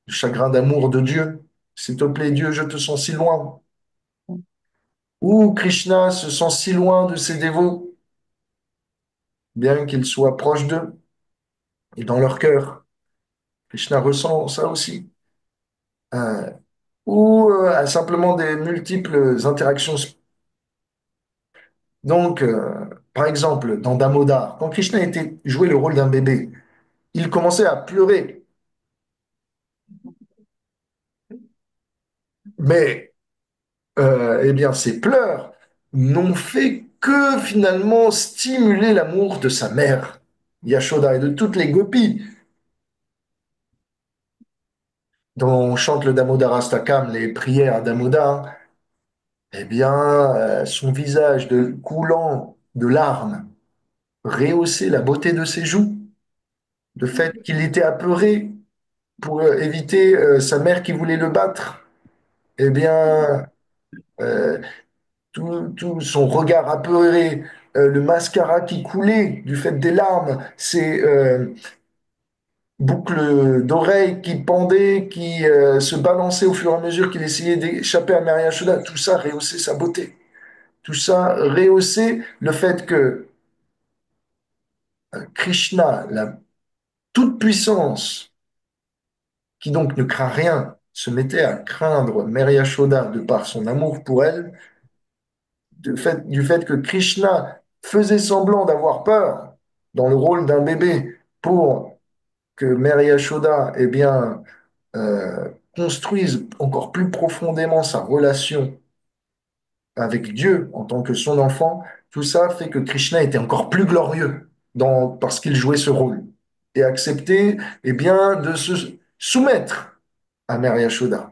chagrin d'amour de Dieu. S'il te plaît, Dieu, je te sens si loin. Ou Krishna se sent si loin de ses dévots, bien qu'il soit proche d'eux et dans leur cœur. Krishna ressent ça aussi. Euh, ou à simplement des multiples interactions. Donc, par exemple, dans Damodar, quand Krishna était joué le rôle d'un bébé, il commençait à pleurer. Mais, eh bien, ces pleurs n'ont fait que finalement stimuler l'amour de sa mère, Yashoda, et de toutes les gopis. Dont on chante le Damodarastakam, les prières à Damodar, eh bien, son visage coulant de larmes rehaussait la beauté de ses joues. Le fait qu'il était apeuré pour éviter sa mère qui voulait le battre, eh bien, euh, tout son regard apeuré, le mascara qui coulait du fait des larmes, ses boucles d'oreilles qui pendaient, qui se balançaient au fur et à mesure qu'il essayait d'échapper à Maria Shoda, tout ça rehaussait sa beauté. Tout ça rehaussait le fait que Krishna toute puissance, qui donc ne craint rien, se mettait à craindre Mère Yashoda de par son amour pour elle, du fait que Krishna faisait semblant d'avoir peur dans le rôle d'un bébé pour que Mère Yashoda, eh bien, construise encore plus profondément sa relation avec Dieu en tant que son enfant, tout ça fait que Krishna était encore plus glorieux parce qu'il jouait ce rôle et acceptait, eh bien, de se soumettre à Mère Yashoda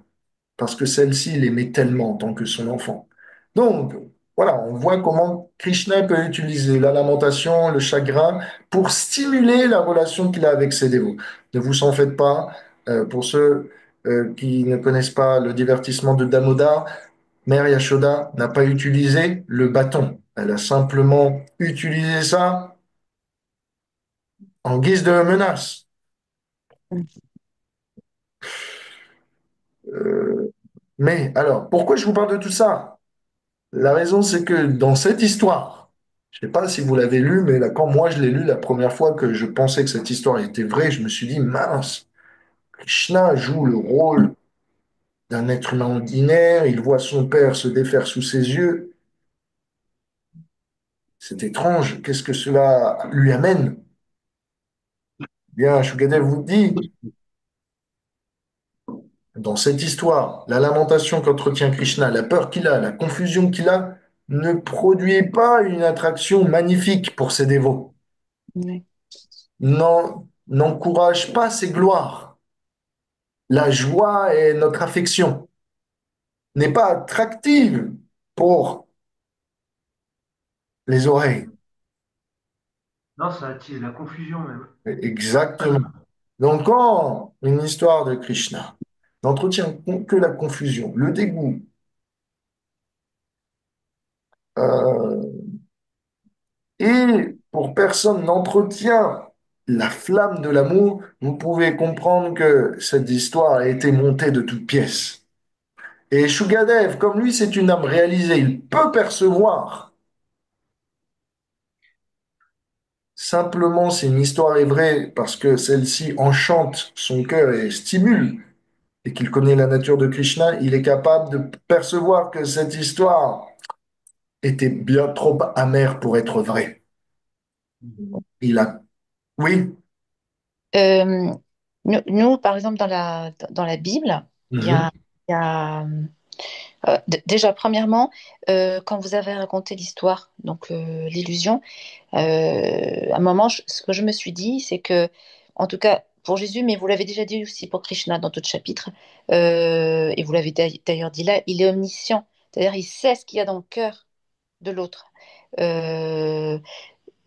parce que celle-ci l'aimait tellement en tant que son enfant. Donc, voilà, on voit comment Krishna peut utiliser la lamentation, le chagrin pour stimuler la relation qu'il a avec ses dévots. Ne vous en faites pas. Pour ceux qui ne connaissent pas le divertissement de Damodar, Mère Yashoda n'a pas utilisé le bâton. Elle a simplement utilisé ça en guise de menace. Euh, mais alors, pourquoi je vous parle de tout ça? La raison, c'est que dans cette histoire, je ne sais pas si vous l'avez lu, mais là, quand moi je l'ai lu la première fois que je pensais que cette histoire était vraie, je me suis dit, mince, Krishna joue le rôle d'un être humain ordinaire, il voit son père se défaire sous ses yeux. C'est étrange, qu'est-ce que cela lui amène? Bien, Shukadev vous dit, dans cette histoire, la lamentation qu'entretient Krishna, la peur qu'il a, la confusion qu'il a, ne produit pas une attraction magnifique pour ses dévots. Oui. N'encourage pas ses gloires. La joie et notre affection n'est pas attractive pour les oreilles. Non, ça attise la confusion même. Exactement. Donc, quand une histoire de Krishna n'entretient que la confusion, le dégoût, euh, et pour personne n'entretient la flamme de l'amour, vous pouvez comprendre que cette histoire a été montée de toutes pièces. Et Shukadev, comme lui, c'est une âme réalisée, il peut percevoir. Simplement, si une histoire est vraie parce que celle-ci enchante son cœur et stimule, et qu'il connaît la nature de Krishna, il est capable de percevoir que cette histoire était bien trop amère pour être vraie. Il a, oui. Euh, nous, par exemple, dans la Bible, il y a, Mhm, il y a, déjà, premièrement, quand vous avez raconté l'histoire, donc l'illusion, à un moment, ce que je me suis dit, c'est que, en tout cas, pour Jésus, mais vous l'avez déjà dit aussi pour Krishna dans d'autres chapitres, et vous l'avez d'ailleurs dit là, il est omniscient, c'est-à-dire il sait ce qu'il y a dans le cœur de l'autre. Euh,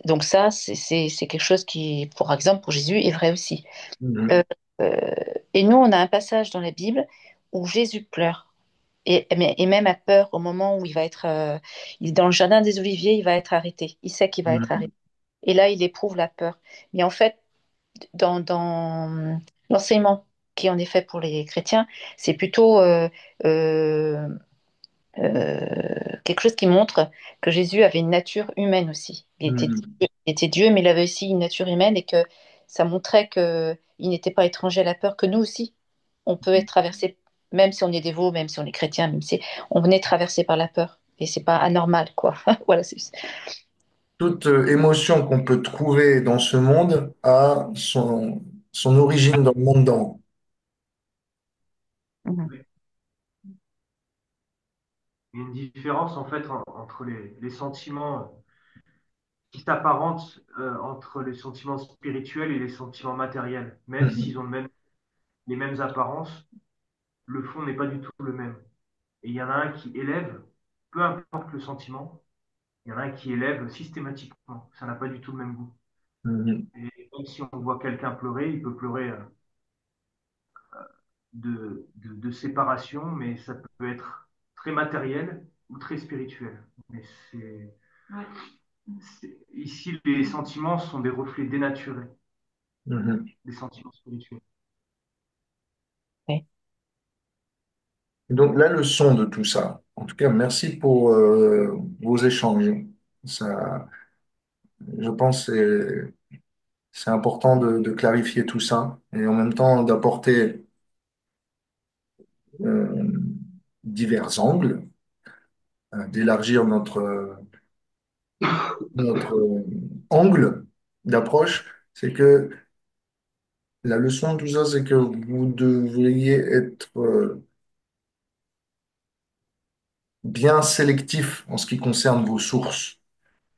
donc ça, c'est quelque chose qui, par exemple, pour Jésus, est vrai aussi. mhm, Euh, euh, et nous, on a un passage dans la Bible où Jésus pleure. Et même a peur au moment où il va être dans le jardin des Oliviers, il va être arrêté. Il sait qu'il va être mhm, arrêté. Et là, il éprouve la peur. Mais en fait, dans l'enseignement qui en est fait pour les chrétiens, c'est plutôt euh, quelque chose qui montre que Jésus avait une nature humaine aussi. mhm, Il était Dieu, mais il avait aussi une nature humaine et que ça montrait que il n'était pas étranger à la peur, que nous aussi, on peut être traversé, même si on est dévot, même si on est chrétien, même si on est traversé par la peur. Et c'est pas anormal, quoi. Voilà, c'est... toute émotion qu'on peut trouver dans ce monde a son origine dans le monde d'en haut. Mhm. Oui. Il y a une différence en fait entre les sentiments qui s'apparentent entre les sentiments spirituels et les sentiments matériels. Même Mhm, s'ils ont les mêmes apparences, le fond n'est pas du tout le même. Et il y en a un qui élève, peu importe le sentiment, il y en a un qui élève systématiquement. Ça n'a pas du tout le même goût. mhm, Et même si on voit quelqu'un pleurer, il peut pleurer de séparation, mais ça peut être très matériel ou très spirituel. Mais Ouais. ici, les sentiments sont des reflets dénaturés mhm. des sentiments spirituels. Ouais. Donc, la leçon de tout ça, en tout cas, merci pour vos échanges. Ça, je pense, C'est important de clarifier tout ça et en même temps d'apporter euh, divers angles, d'élargir notre angle d'approche. C'est que la leçon de tout ça, c'est que vous devriez être bien sélectif en ce qui concerne vos sources.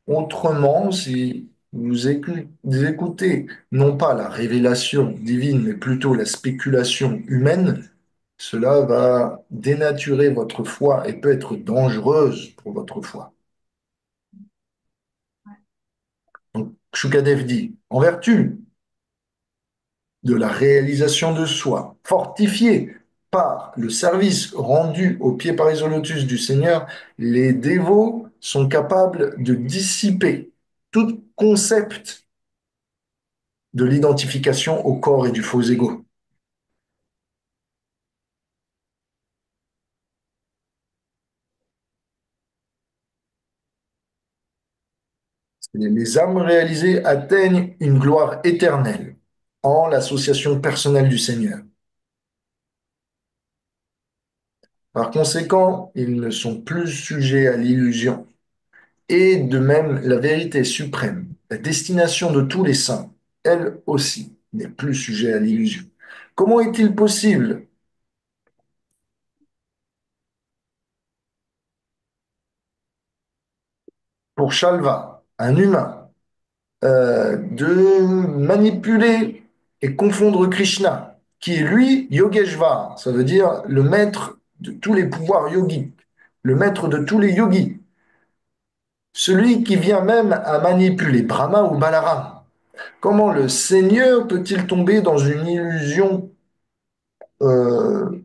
Autrement, si vous écoutez non pas la révélation divine, mais plutôt la spéculation humaine, cela va dénaturer votre foi et peut être dangereuse pour votre foi. Donc, Shukadev dit, en vertu de la réalisation de soi, fortifiée par le service rendu au pied par Isolotus du Seigneur, les dévots sont capables de dissiper tout concept de l'identification au corps et du faux ego. Les âmes réalisées atteignent une gloire éternelle en l'association personnelle du Seigneur. Par conséquent, ils ne sont plus sujets à l'illusion. Et de même, la vérité suprême, la destination de tous les saints, elle aussi, n'est plus sujet à l'illusion. Comment est-il possible pour Shalva, un humain, de manipuler et confondre Krishna, qui est lui Yogeshvar, ça veut dire le maître de tous les pouvoirs yogiques, le maître de tous les yogis, celui qui vient même à manipuler Brahma ou Balaram. Comment le Seigneur peut-il tomber dans une illusion euh,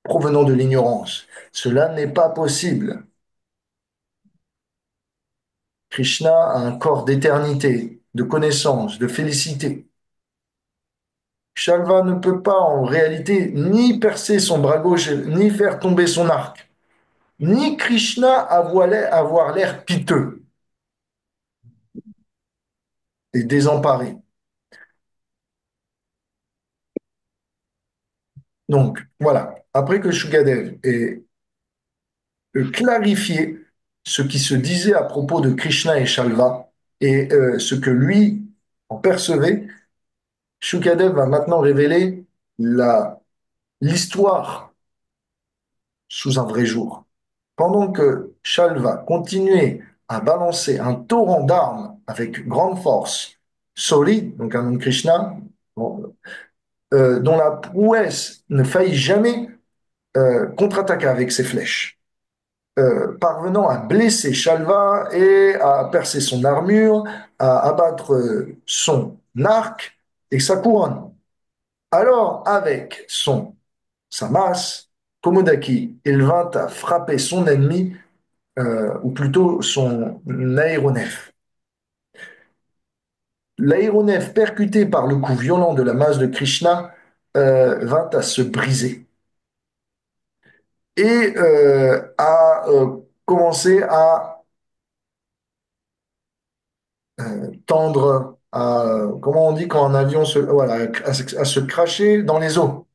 provenant de l'ignorance? Cela n'est pas possible. Krishna a un corps d'éternité, de connaissance, de félicité. Shalva ne peut pas en réalité ni percer son bras gauche, ni faire tomber son arc, ni Krishna avoir l'air piteux et désemparé. Donc, voilà. Après que Shukadev ait clarifié ce qui se disait à propos de Krishna et Shalva et ce que lui en percevait, Shukadev va maintenant révéler l'histoire sous un vrai jour. Pendant que Shalva continuait à balancer un torrent d'armes avec grande force, Soli, donc un nom de Krishna, bon, dont la prouesse ne faillit jamais, contre-attaqua avec ses flèches, parvenant à blesser Shalva et à percer son armure, à abattre son arc et sa couronne. Alors, avec sa masse, Komodaki, il vint à frapper son ennemi, ou plutôt son aéronef. L'aéronef, percuté par le coup violent de la masse de Krishna, vint à se briser et a commencé à tendre, comment on dit quand un avion voilà, à se cracher dans les eaux.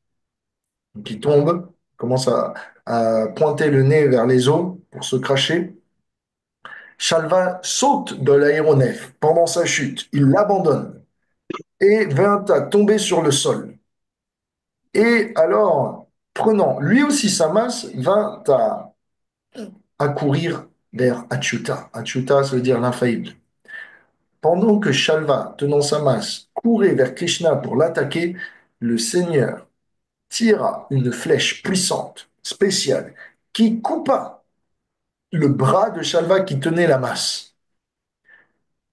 Donc il tombe, commence à pointer le nez vers les eaux pour se cracher. Shalva saute de l'aéronef pendant sa chute, il l'abandonne et vint à tomber sur le sol. Et alors, prenant lui aussi sa masse, vint à courir vers Achyuta. Achyuta, ça veut dire l'infaillible. Pendant que Shalva, tenant sa masse, courait vers Krishna pour l'attaquer, le Seigneur tira une flèche puissante, spéciale, qui coupa le bras de Shalva qui tenait la masse.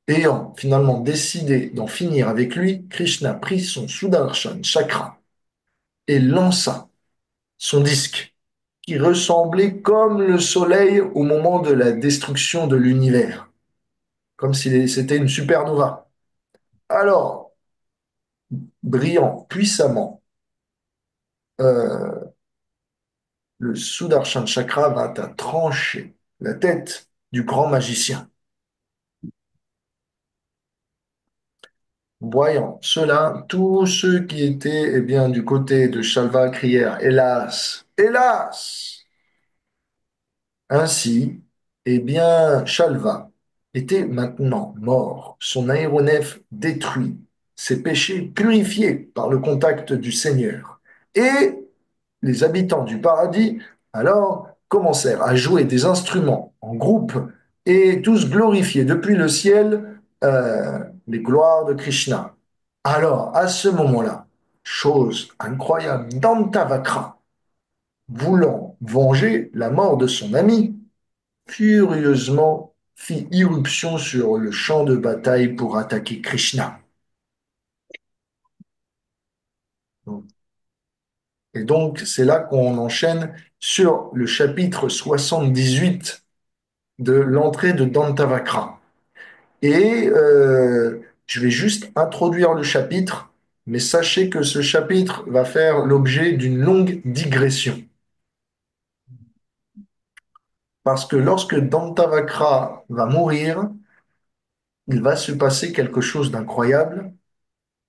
Ayant finalement décidé d'en finir avec lui, Krishna prit son Sudarshan chakra et lança son disque, qui ressemblait comme le soleil au moment de la destruction de l'univers, comme si c'était une supernova. Alors, brillant puissamment, euh, le Sudarshan chakra va à trancher la tête du grand magicien. Voyant cela, tous ceux qui étaient eh bien, du côté de Shalva crièrent, Hélas, hélas! Ainsi, eh bien, Shalva était maintenant mort, son aéronef détruit, ses péchés purifiés par le contact du Seigneur. Et les habitants du paradis, alors, commencèrent à jouer des instruments en groupe et tous glorifier depuis le ciel les gloires de Krishna. Alors, à ce moment-là, chose incroyable, Dantavakra, voulant venger la mort de son ami, furieusement fit irruption sur le champ de bataille pour attaquer Krishna. Et donc, c'est là qu'on enchaîne sur le chapitre 78 de l'entrée de Dantavakra. Et je vais juste introduire le chapitre, mais sachez que ce chapitre va faire l'objet d'une longue digression. Parce que lorsque Dantavakra va mourir, il va se passer quelque chose d'incroyable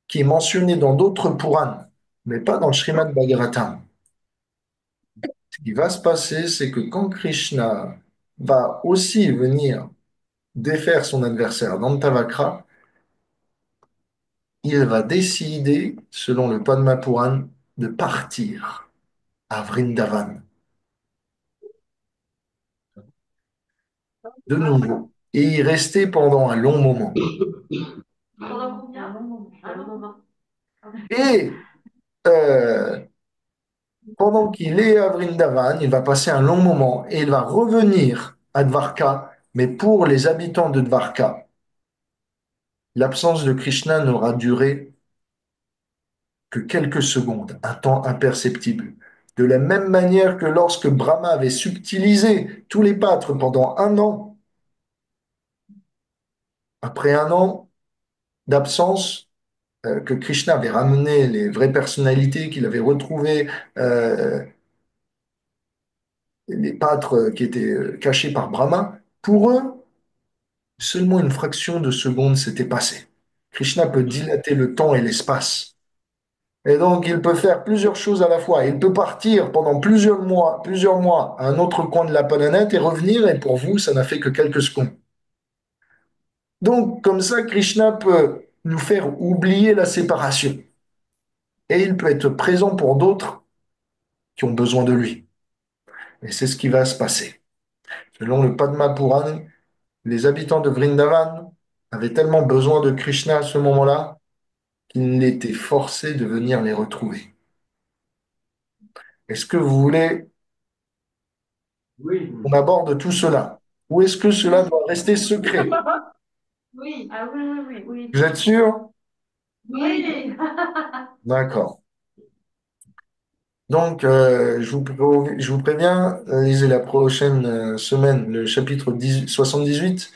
qui est mentionné dans d'autres Puranas, mais pas dans le Srimad Bhagavatam. Ce qui va se passer, c'est que quand Krishna va aussi venir défaire son adversaire Dantavakra, il va décider, selon le Padma Puran, de partir à Vrindavan, de nouveau, et y rester pendant un long moment. Pendant combien? Un long moment. Et euh, pendant qu'il est à Vrindavan, il va passer un long moment et il va revenir à Dvarka, mais pour les habitants de Dvarka, l'absence de Krishna n'aura duré que quelques secondes, un temps imperceptible. De la même manière que lorsque Brahma avait subtilisé tous les pâtres pendant un an, après un an d'absence, que Krishna avait ramené les vraies personnalités, qu'il avait retrouvé les pâtres qui étaient cachés par Brahma, pour eux, seulement une fraction de seconde s'était passée. Krishna peut dilater le temps et l'espace. Et donc, il peut faire plusieurs choses à la fois. Il peut partir pendant plusieurs mois à un autre coin de la planète et revenir, et pour vous, ça n'a fait que quelques secondes. Donc, comme ça, Krishna peut nous faire oublier la séparation. Et il peut être présent pour d'autres qui ont besoin de lui. Et c'est ce qui va se passer. Selon le Padma Puran, les habitants de Vrindavan avaient tellement besoin de Krishna à ce moment-là qu'ils étaient forcés de venir les retrouver. Est-ce que vous voulez Oui. qu'on aborde tout cela? Ou est-ce que cela doit rester secret? Oui, ah oui, oui, oui, oui. Vous êtes sûr? Oui. D'accord. Donc, je vous préviens, lisez la prochaine semaine le chapitre 78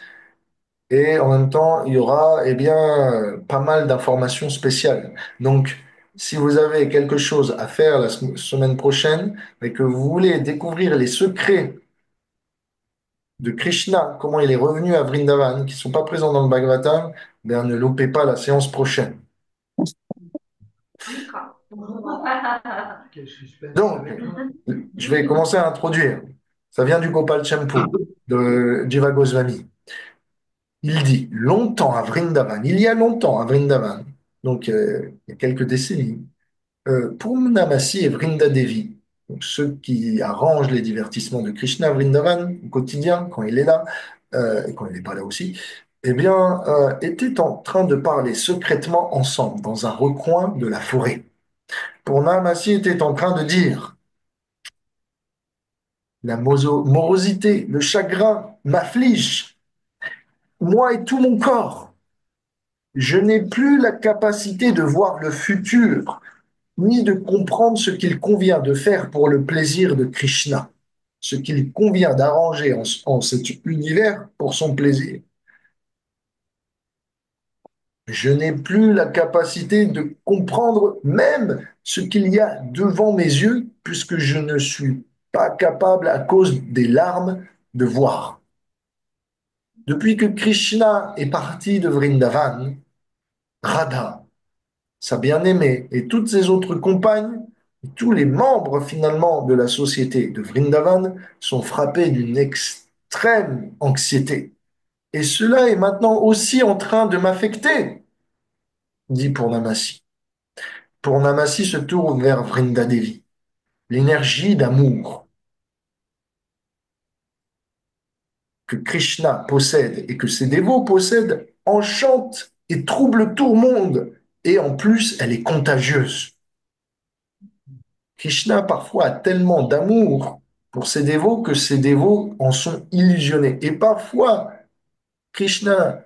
et en même temps, il y aura eh bien, pas mal d'informations spéciales. Donc, si vous avez quelque chose à faire la semaine prochaine et que vous voulez découvrir les secrets de Krishna, comment il est revenu à Vrindavan, qui ne sont pas présents dans le Bhagavatam, ben, ne loupez pas la séance prochaine. On y sera. Quel suspense Donc, avec toi. je vais commencer à introduire. Ça vient du Gopal Champu, de Jiva Goswami. Il dit, longtemps à Vrindavan, il y a longtemps à Vrindavan, donc il y a quelques décennies, Purnamasi et Vrindadevi, donc ceux qui arrangent les divertissements de Krishna à Vrindavan au quotidien, quand il est là, et quand il n'est pas là aussi, eh bien, étaient en train de parler secrètement ensemble dans un recoin de la forêt. Purnamasi était en train de dire, la morosité, le chagrin m'afflige, moi et tout mon corps. Je n'ai plus la capacité de voir le futur, ni de comprendre ce qu'il convient de faire pour le plaisir de Krishna, ce qu'il convient d'arranger en cet univers pour son plaisir. Je n'ai plus la capacité de comprendre même ce qu'il y a devant mes yeux, puisque je ne suis pas capable, à cause des larmes, de voir. Depuis que Krishna est parti de Vrindavan, Radha, sa bien-aimée, et toutes ses autres compagnes, tous les membres finalement de la société de Vrindavan sont frappés d'une extrême anxiété. Et cela est maintenant aussi en train de m'affecter, dit Purnamasi. Purnamasi se tourne vers Vrindadevi. L'énergie d'amour que Krishna possède et que ses dévots possèdent enchante et trouble tout le monde. Et en plus, elle est contagieuse. Krishna parfois a tellement d'amour pour ses dévots que ses dévots en sont illusionnés. Et parfois, Krishna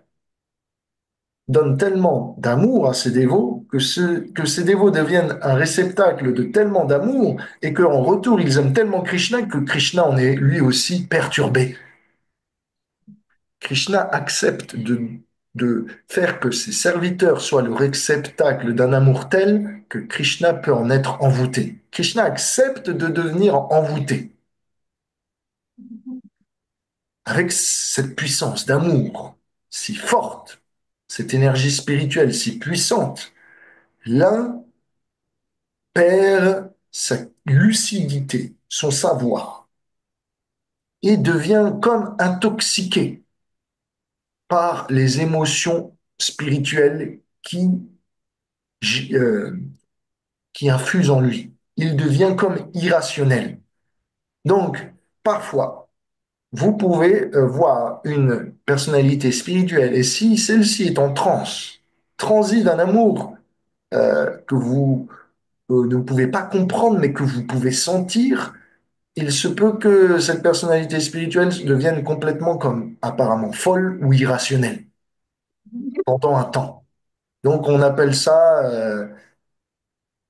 donne tellement d'amour à ses dévots que ces dévots deviennent un réceptacle de tellement d'amour et qu'en retour, ils aiment tellement Krishna que Krishna en est lui aussi perturbé. Krishna accepte de faire que ses serviteurs soient le réceptacle d'un amour tel que Krishna peut en être envoûté. Krishna accepte de devenir envoûté avec cette puissance d'amour si forte, cette énergie spirituelle si puissante. L'un perd sa lucidité, son savoir, et devient comme intoxiqué par les émotions spirituelles euh, qui infuse en lui. Il devient comme irrationnel. Donc, parfois, vous pouvez voir une personnalité spirituelle et si celle-ci est en transe, transit d'un amour que vous ne pouvez pas comprendre mais que vous pouvez sentir, il se peut que cette personnalité spirituelle devienne complètement comme apparemment folle ou irrationnelle pendant un temps. Donc on appelle ça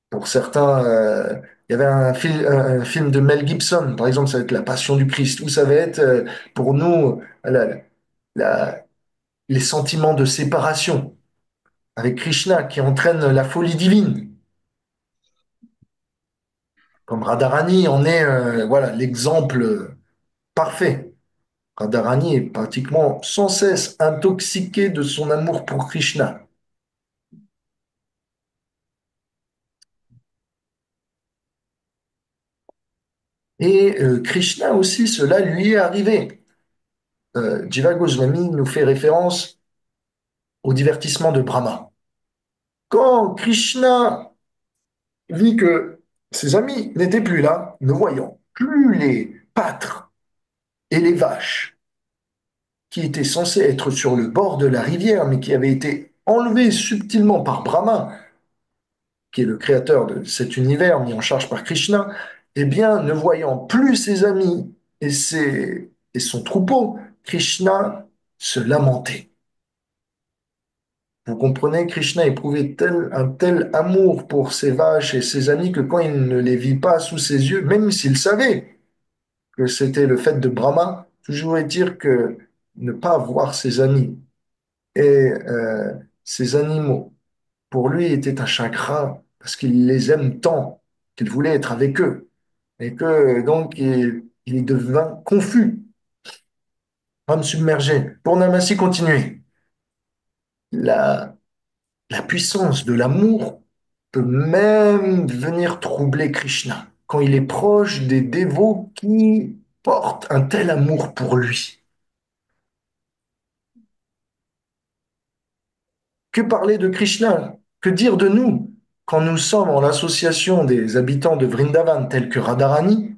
pour certains, il y avait un film de Mel Gibson, par exemple, ça va être La Passion du Christ, où ça va être pour nous la- les sentiments de séparation avec Krishna qui entraîne la folie divine. Comme Radharani en est voilà l'exemple parfait. Radharani est pratiquement sans cesse intoxiqué de son amour pour Krishna. Et Krishna aussi, cela lui est arrivé. Jiva Goswami nous fait référence au divertissement de Brahma. Quand Krishna vit que ses amis n'étaient plus là, ne voyant plus les pâtres et les vaches qui étaient censés être sur le bord de la rivière, mais qui avaient été enlevés subtilement par Brahma, qui est le créateur de cet univers mis en charge par Krishna, eh bien, ne voyant plus ses amis et son troupeau, Krishna se lamentait. Vous comprenez, Krishna éprouvait un tel amour pour ses vaches et ses amis que quand il ne les vit pas sous ses yeux, même s'il savait que c'était le fait de Brahma, toujours est-il que ne pas voir ses amis et ses animaux, pour lui, était un chagrin parce qu'il les aime tant qu'il voulait être avec eux et que donc il devint confus, homme submergé. Pour Namassi continuer, la, la puissance de l'amour peut même venir troubler Krishna quand il est proche des dévots qui portent un tel amour pour lui. Que parler de Krishna? Que dire de nous quand nous sommes en l'association des habitants de Vrindavan tels que Radharani?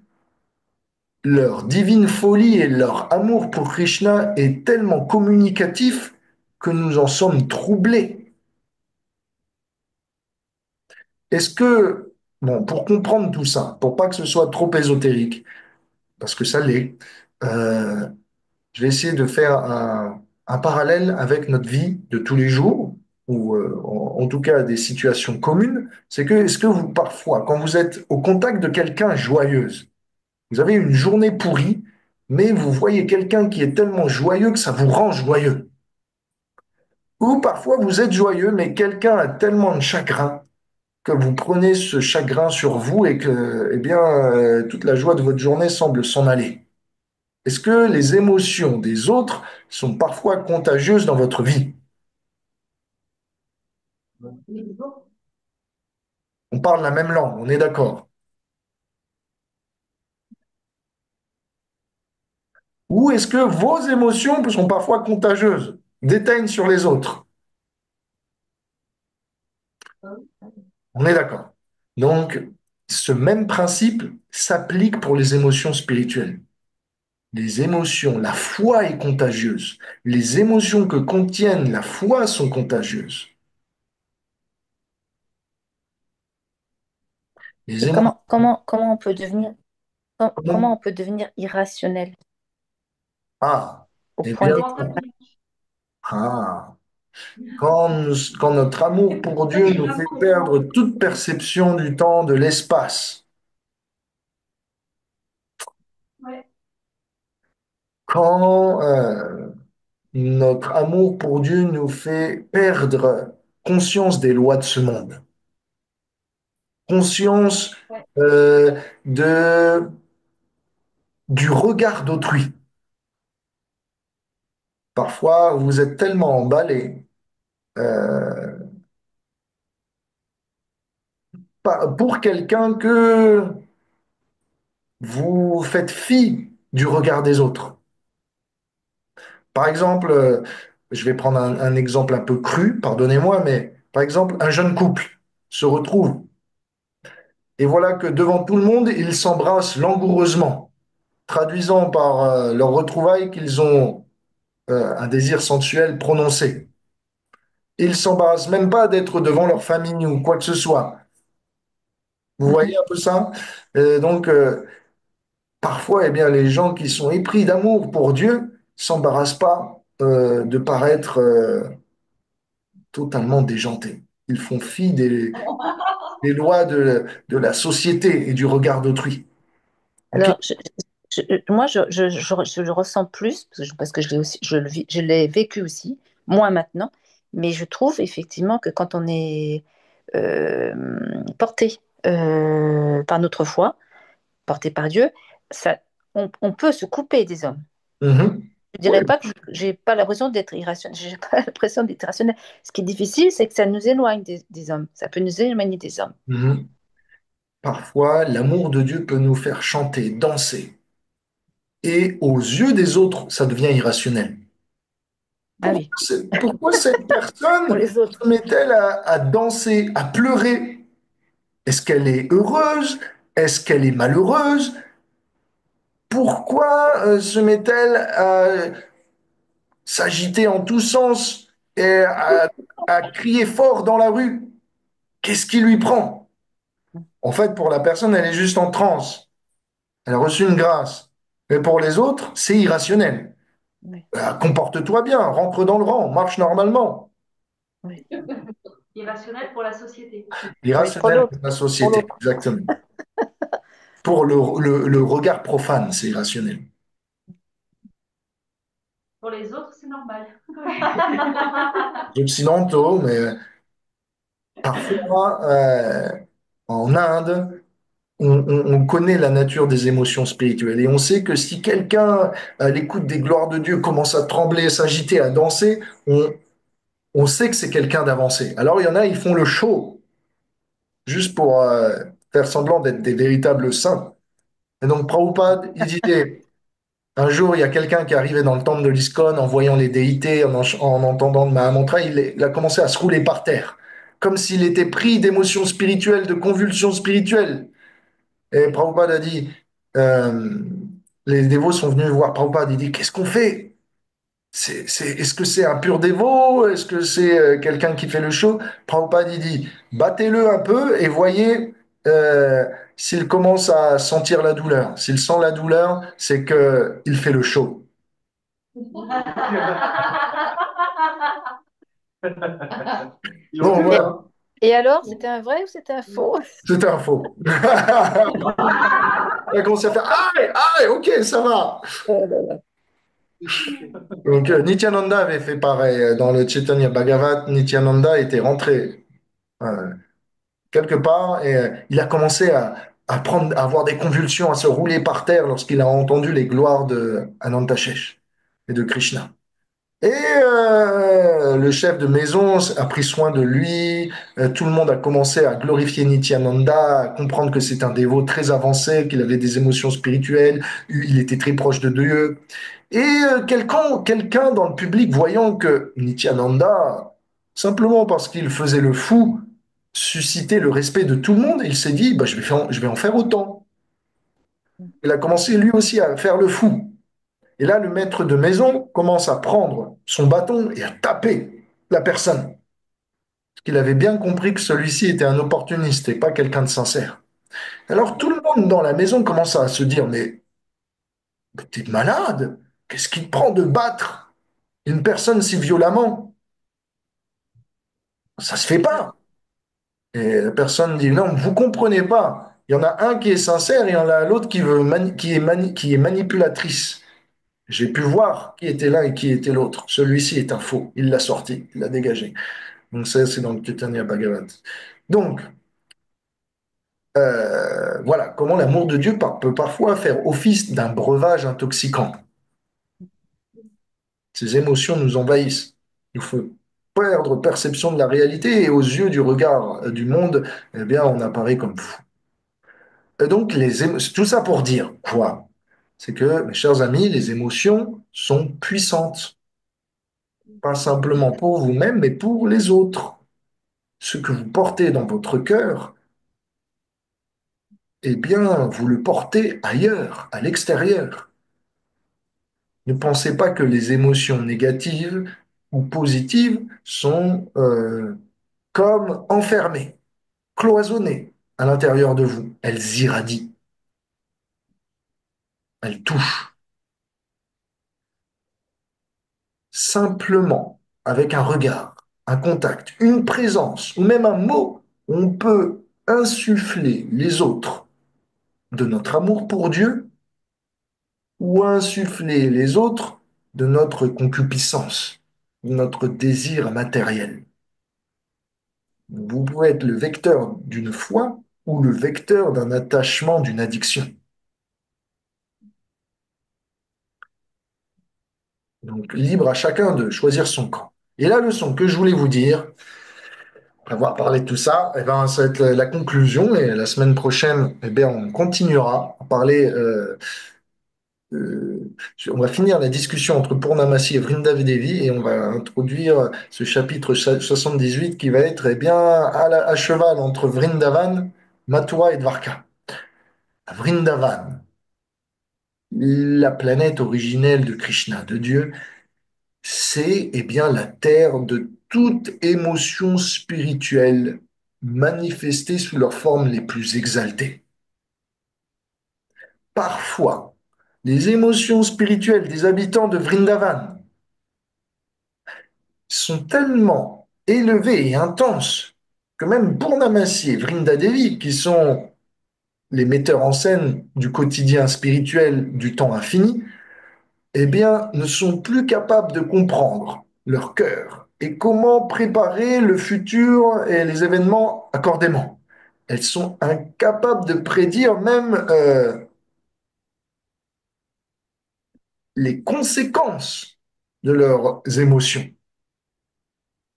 Leur divine folie et leur amour pour Krishna est tellement communicatif que nous en sommes troublés. Est-ce que, bon, pour comprendre tout ça, pour pas que ce soit trop ésotérique, parce que ça l'est, euh, je vais essayer de faire un parallèle avec notre vie de tous les jours, ou en tout cas des situations communes. C'est que, est-ce que vous, parfois, quand vous êtes au contact de quelqu'un joyeuse, vous avez une journée pourrie, mais vous voyez quelqu'un qui est tellement joyeux que ça vous rend joyeux. Ou parfois vous êtes joyeux, mais quelqu'un a tellement de chagrin que vous prenez ce chagrin sur vous et que, eh bien, toute la joie de votre journée semble s'en aller. Est-ce que les émotions des autres sont parfois contagieuses dans votre vie? On parle la même langue, on est d'accord. Ou est-ce que vos émotions sont parfois contagieuses, déteignent sur les autres? On est d'accord. Donc, ce même principe s'applique pour les émotions spirituelles. Les émotions, la foi est contagieuse. Les émotions que contiennent la foi sont contagieuses. Les Et émotions. comment on peut devenir, comment on peut devenir irrationnel Ah, au eh point bien, Le d'être mental public. ah, quand notre amour pour Dieu nous fait perdre toute perception du temps, de l'espace, Ouais. quand notre amour pour Dieu nous fait perdre conscience des lois de ce monde, conscience Ouais. euh, de, du regard d'autrui. Parfois, vous êtes tellement emballé euh, pour quelqu'un que vous faites fi du regard des autres. Par exemple, je vais prendre un exemple un peu cru, pardonnez-moi, mais par exemple, un jeune couple se retrouve et voilà que devant tout le monde, ils s'embrassent langoureusement, traduisant par leur retrouvaille qu'ils ont un désir sensuel prononcé. Ils s'embarrassent même pas d'être devant leur famille ou quoi que ce soit. Vous voyez Mhm. un peu ça? Donc, parfois, eh bien, les gens qui sont épris d'amour pour Dieu s'embarrassent pas de paraître totalement déjantés. Ils font fi des lois de la société et du regard d'autrui. OK? Alors, moi, je le ressens plus, parce que je l'ai aussi, je l'ai vécu aussi, moins maintenant, mais je trouve effectivement que quand on est euh, porté par notre foi, porté par Dieu, ça, on peut se couper des hommes. Mhm. Je Oui. dirais pas que j'ai pas l'impression d'être irrationnel. J'ai pas l'impression d'être irrationnel. Ce qui est difficile, c'est que ça nous éloigne des hommes. Ça peut nous éloigner des hommes. Mhm. Parfois, l'amour de Dieu peut nous faire chanter, danser. Et aux yeux des autres, ça devient irrationnel. Ah oui, Pourquoi cette pour personne les autres. se met-elle à danser, à pleurer? Est-ce qu'elle est heureuse? Est-ce qu'elle est malheureuse? Pourquoi se met-elle à s'agiter en tous sens et à crier fort dans la rue? Qu'est-ce qui lui prend? En fait, pour la personne, elle est juste en transe. Elle a reçu une grâce. Mais pour les autres, c'est irrationnel. Oui, Comporte-toi bien, rentre dans le rang, marche normalement. oui, Irrationnel pour la société. oui, pour Irrationnel l'autre, pour la pour société, l'autre. exactement. Pour le regard profane, c'est irrationnel. Pour les autres, c'est normal. Les occidentaux, mais parfois, en Inde, on connaît la nature des émotions spirituelles et on sait que si quelqu'un, à l'écoute des gloires de Dieu, commence à trembler, s'agiter, à danser, on sait que c'est quelqu'un d'avancé. Alors il y en a, ils font le show, juste pour faire semblant d'être des véritables saints. Et donc Prabhupada, il disait, un jour, il y a quelqu'un qui est arrivé dans le temple de l'ISKCON en voyant les déités, en entendant le Mahamantra, il a commencé à se rouler par terre, comme s'il était pris d'émotions spirituelles, de convulsions spirituelles. Et Prabhupada a dit, euh, les dévots sont venus voir Prabhupada, il dit, qu'est-ce qu'on fait? Est-ce que c'est un pur dévot? Est-ce que c'est quelqu'un qui fait le show? Prabhupada il dit, battez-le un peu et voyez euh, s'il commence à sentir la douleur. S'il sent la douleur, c'est que il fait le show. Ils l'ont Donc vu ou voilà, pas? Et alors, c'était un vrai ou c'était un faux? c'était un faux. Il a commencé à faire, aïe, aïe, ok, ça va. Oh là là. Donc Nityananda avait fait pareil. Dans le Chaitanya Bhagavat, Nityananda était rentré euh, quelque part et il a commencé à avoir des convulsions, à se rouler par terre lorsqu'il a entendu les gloires de Anantashesh et de Krishna. Et le chef de maison a pris soin de lui. Tout le monde a commencé à glorifier Nityananda, à comprendre que c'est un dévot très avancé, qu'il avait des émotions spirituelles, il était très proche de Dieu. Et quelqu'un dans le public, voyant que Nityananda, simplement parce qu'il faisait le fou, suscitait le respect de tout le monde, il s'est dit, bah, je vais en faire autant. Il a commencé lui aussi à faire le fou. Et là, le maître de maison commence à prendre son bâton et à taper la personne. Parce qu'il avait bien compris que celui-ci était un opportuniste et pas quelqu'un de sincère. Alors tout le monde dans la maison commence à se dire, mais t'es malade? Qu'est-ce qui te prend de battre une personne si violemment? Ça se fait pas. Et la personne dit, non, vous comprenez pas. Il y en a un qui est sincère et il y en a l'autre qui est manipulatrice. J'ai pu voir qui était l'un et qui était l'autre. Celui-ci est un faux. Il l'a sorti, il l'a dégagé. Donc ça, c'est dans le Chaitanya Bhagavat. Donc, voilà comment l'amour de Dieu peut parfois faire office d'un breuvage intoxicant. Ces émotions nous envahissent. Il faut perdre perception de la réalité et aux yeux du regard du monde, eh bien, on apparaît comme fou. Et donc, tout ça pour dire quoi? C'est que, mes chers amis, les émotions sont puissantes. Pas simplement pour vous-même, mais pour les autres. Ce que vous portez dans votre cœur, eh bien, vous le portez ailleurs, à l'extérieur. Ne pensez pas que les émotions négatives ou positives sont comme enfermées, cloisonnées à l'intérieur de vous. Elles irradient, elles touchent. Simplement, avec un regard, un contact, une présence ou même un mot, on peut insuffler les autres de notre amour pour Dieu ou insuffler les autres de notre concupiscence, de notre désir matériel. Vous pouvez être le vecteur d'une foi ou le vecteur d'un attachement, d'une addiction. Donc, libre à chacun de choisir son camp. Et la leçon que je voulais vous dire, après avoir parlé de tout ça, eh ben, ça va être la conclusion. Et la semaine prochaine, eh bien, on continuera à parler. Euh, on va finir la discussion entre Purnamasi et Vrindavi et on va introduire ce chapitre 78 qui va être eh bien, à cheval entre Vrindavan, Mathura et Dvarka. À Vrindavan, la planète originelle de Krishna, de Dieu, c'est eh bien la terre de toute émotion spirituelle manifestée sous leurs formes les plus exaltées. Parfois, les émotions spirituelles des habitants de Vrindavan sont tellement élevées et intenses que même Purnamasi et Vrindadevi, qui sont les metteurs en scène du quotidien spirituel du temps infini, eh bien, ne sont plus capables de comprendre leur cœur et comment préparer le futur et les événements accordément. Elles sont incapables de prédire même les conséquences de leurs émotions.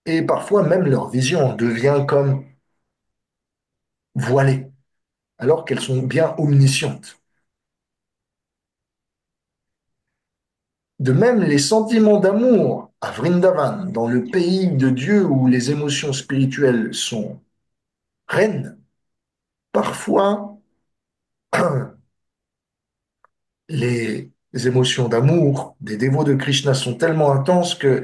Et parfois même leur vision en devient comme voilée, alors qu'elles sont bien omniscientes. De même, les sentiments d'amour à Vrindavan, dans le pays de Dieu où les émotions spirituelles sont reines, parfois les émotions d'amour des dévots de Krishna sont tellement intenses que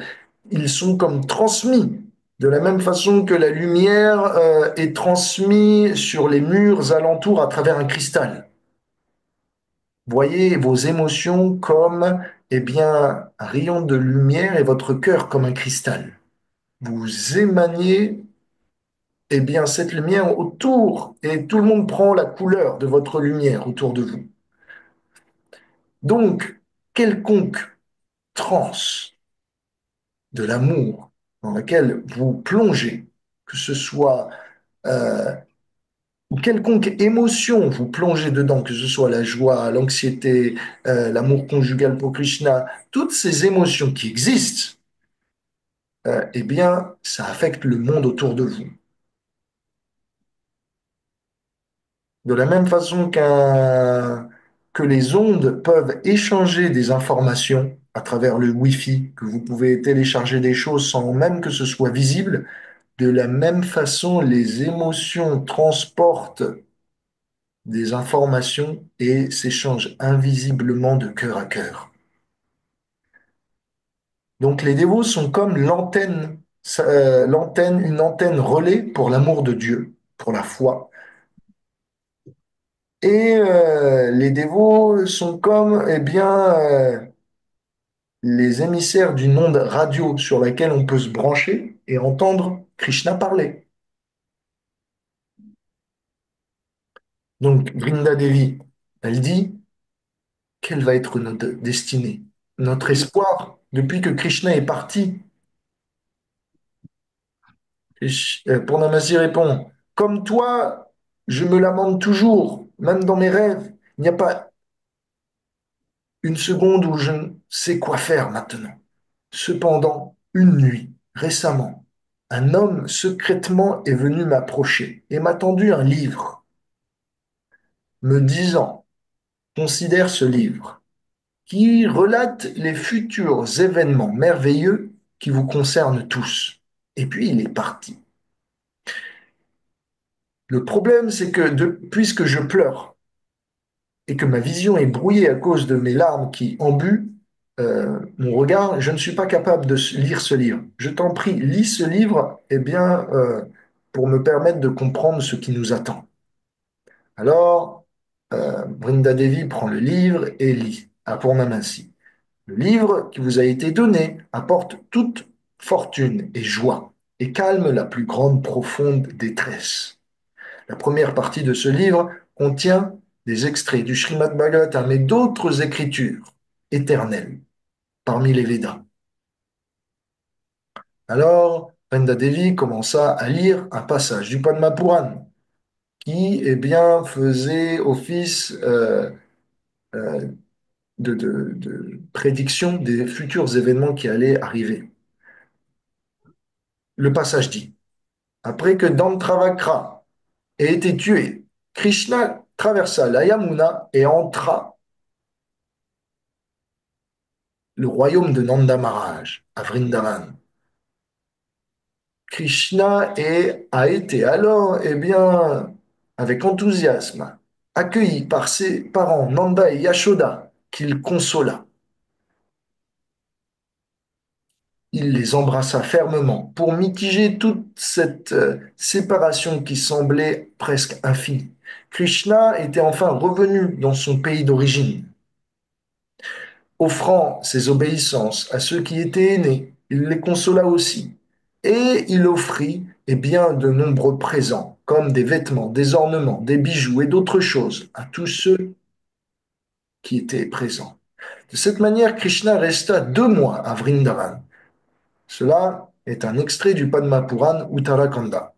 ils sont comme transmis de la même façon que la lumière est transmise sur les murs alentours à travers un cristal. Voyez vos émotions comme eh bien, un rayon de lumière et votre cœur comme un cristal. Vous émanez eh bien, cette lumière autour et tout le monde prend la couleur de votre lumière autour de vous. Donc, quelconque transe de l'amour dans laquelle vous plongez, que ce soit euh, ou quelconque émotion vous plongez dedans, que ce soit la joie, l'anxiété, l'amour conjugal pour Krishna, toutes ces émotions qui existent, eh bien, ça affecte le monde autour de vous. De la même façon que les ondes peuvent échanger des informations à travers le Wi-Fi, que vous pouvez télécharger des choses sans même que ce soit visible, de la même façon, les émotions transportent des informations et s'échangent invisiblement de cœur à cœur. Donc les dévots sont comme une antenne relais pour l'amour de Dieu, pour la foi. Et les dévots sont comme, eh bien, les émissaires d'une onde radio sur laquelle on peut se brancher et entendre Krishna parler. Donc Vrinda Devi, elle dit, quelle va être notre destinée, notre Et espoir depuis que Krishna est parti? Purnamasi répond, comme toi, je me lamente toujours, même dans mes rêves. Il n'y a pas une seconde où je ne sais quoi faire maintenant. Cependant, une nuit, récemment, un homme secrètement est venu m'approcher et m'a tendu un livre, me disant, considère ce livre, qui relate les futurs événements merveilleux qui vous concernent tous. Et puis il est parti. Le problème, c'est que puisque je pleure et que ma vision est brouillée à cause de mes larmes qui embuent mon regard, je ne suis pas capable de lire ce livre. Je t'en prie, lis ce livre, eh bien, pour me permettre de comprendre ce qui nous attend. Alors, Brinda Devi prend le livre et lit à Purnamasi. Le livre qui vous a été donné apporte toute fortune et joie et calme la plus grande profonde détresse. La première partie de ce livre contient des extraits du Srimad Bhagavatam et d'autres écritures éternelles parmi les Védas. Alors, Brenda Devi commença à lire un passage du Padma Puran qui, eh bien, faisait office euh, de prédiction des futurs événements qui allaient arriver. Le passage dit, après que Dantravakra ait été tué, Krishna traversa la Yamuna et entra le royaume de Nanda Maharaj à Vrindavan. A été alors, eh bien, avec enthousiasme, accueilli par ses parents Nanda et Yashoda, qu'il consola. Il les embrassa fermement pour mitiger toute cette séparation qui semblait presque infinie. Krishna était enfin revenu dans son pays d'origine. Offrant ses obéissances à ceux qui étaient aînés, il les consola aussi. Et il offrit bien, de nombreux présents, comme des vêtements, des ornements, des bijoux et d'autres choses, à tous ceux qui étaient présents. De cette manière, Krishna resta 2 mois à Vrindavan. Cela est un extrait du Padma Puran Uttarakhanda.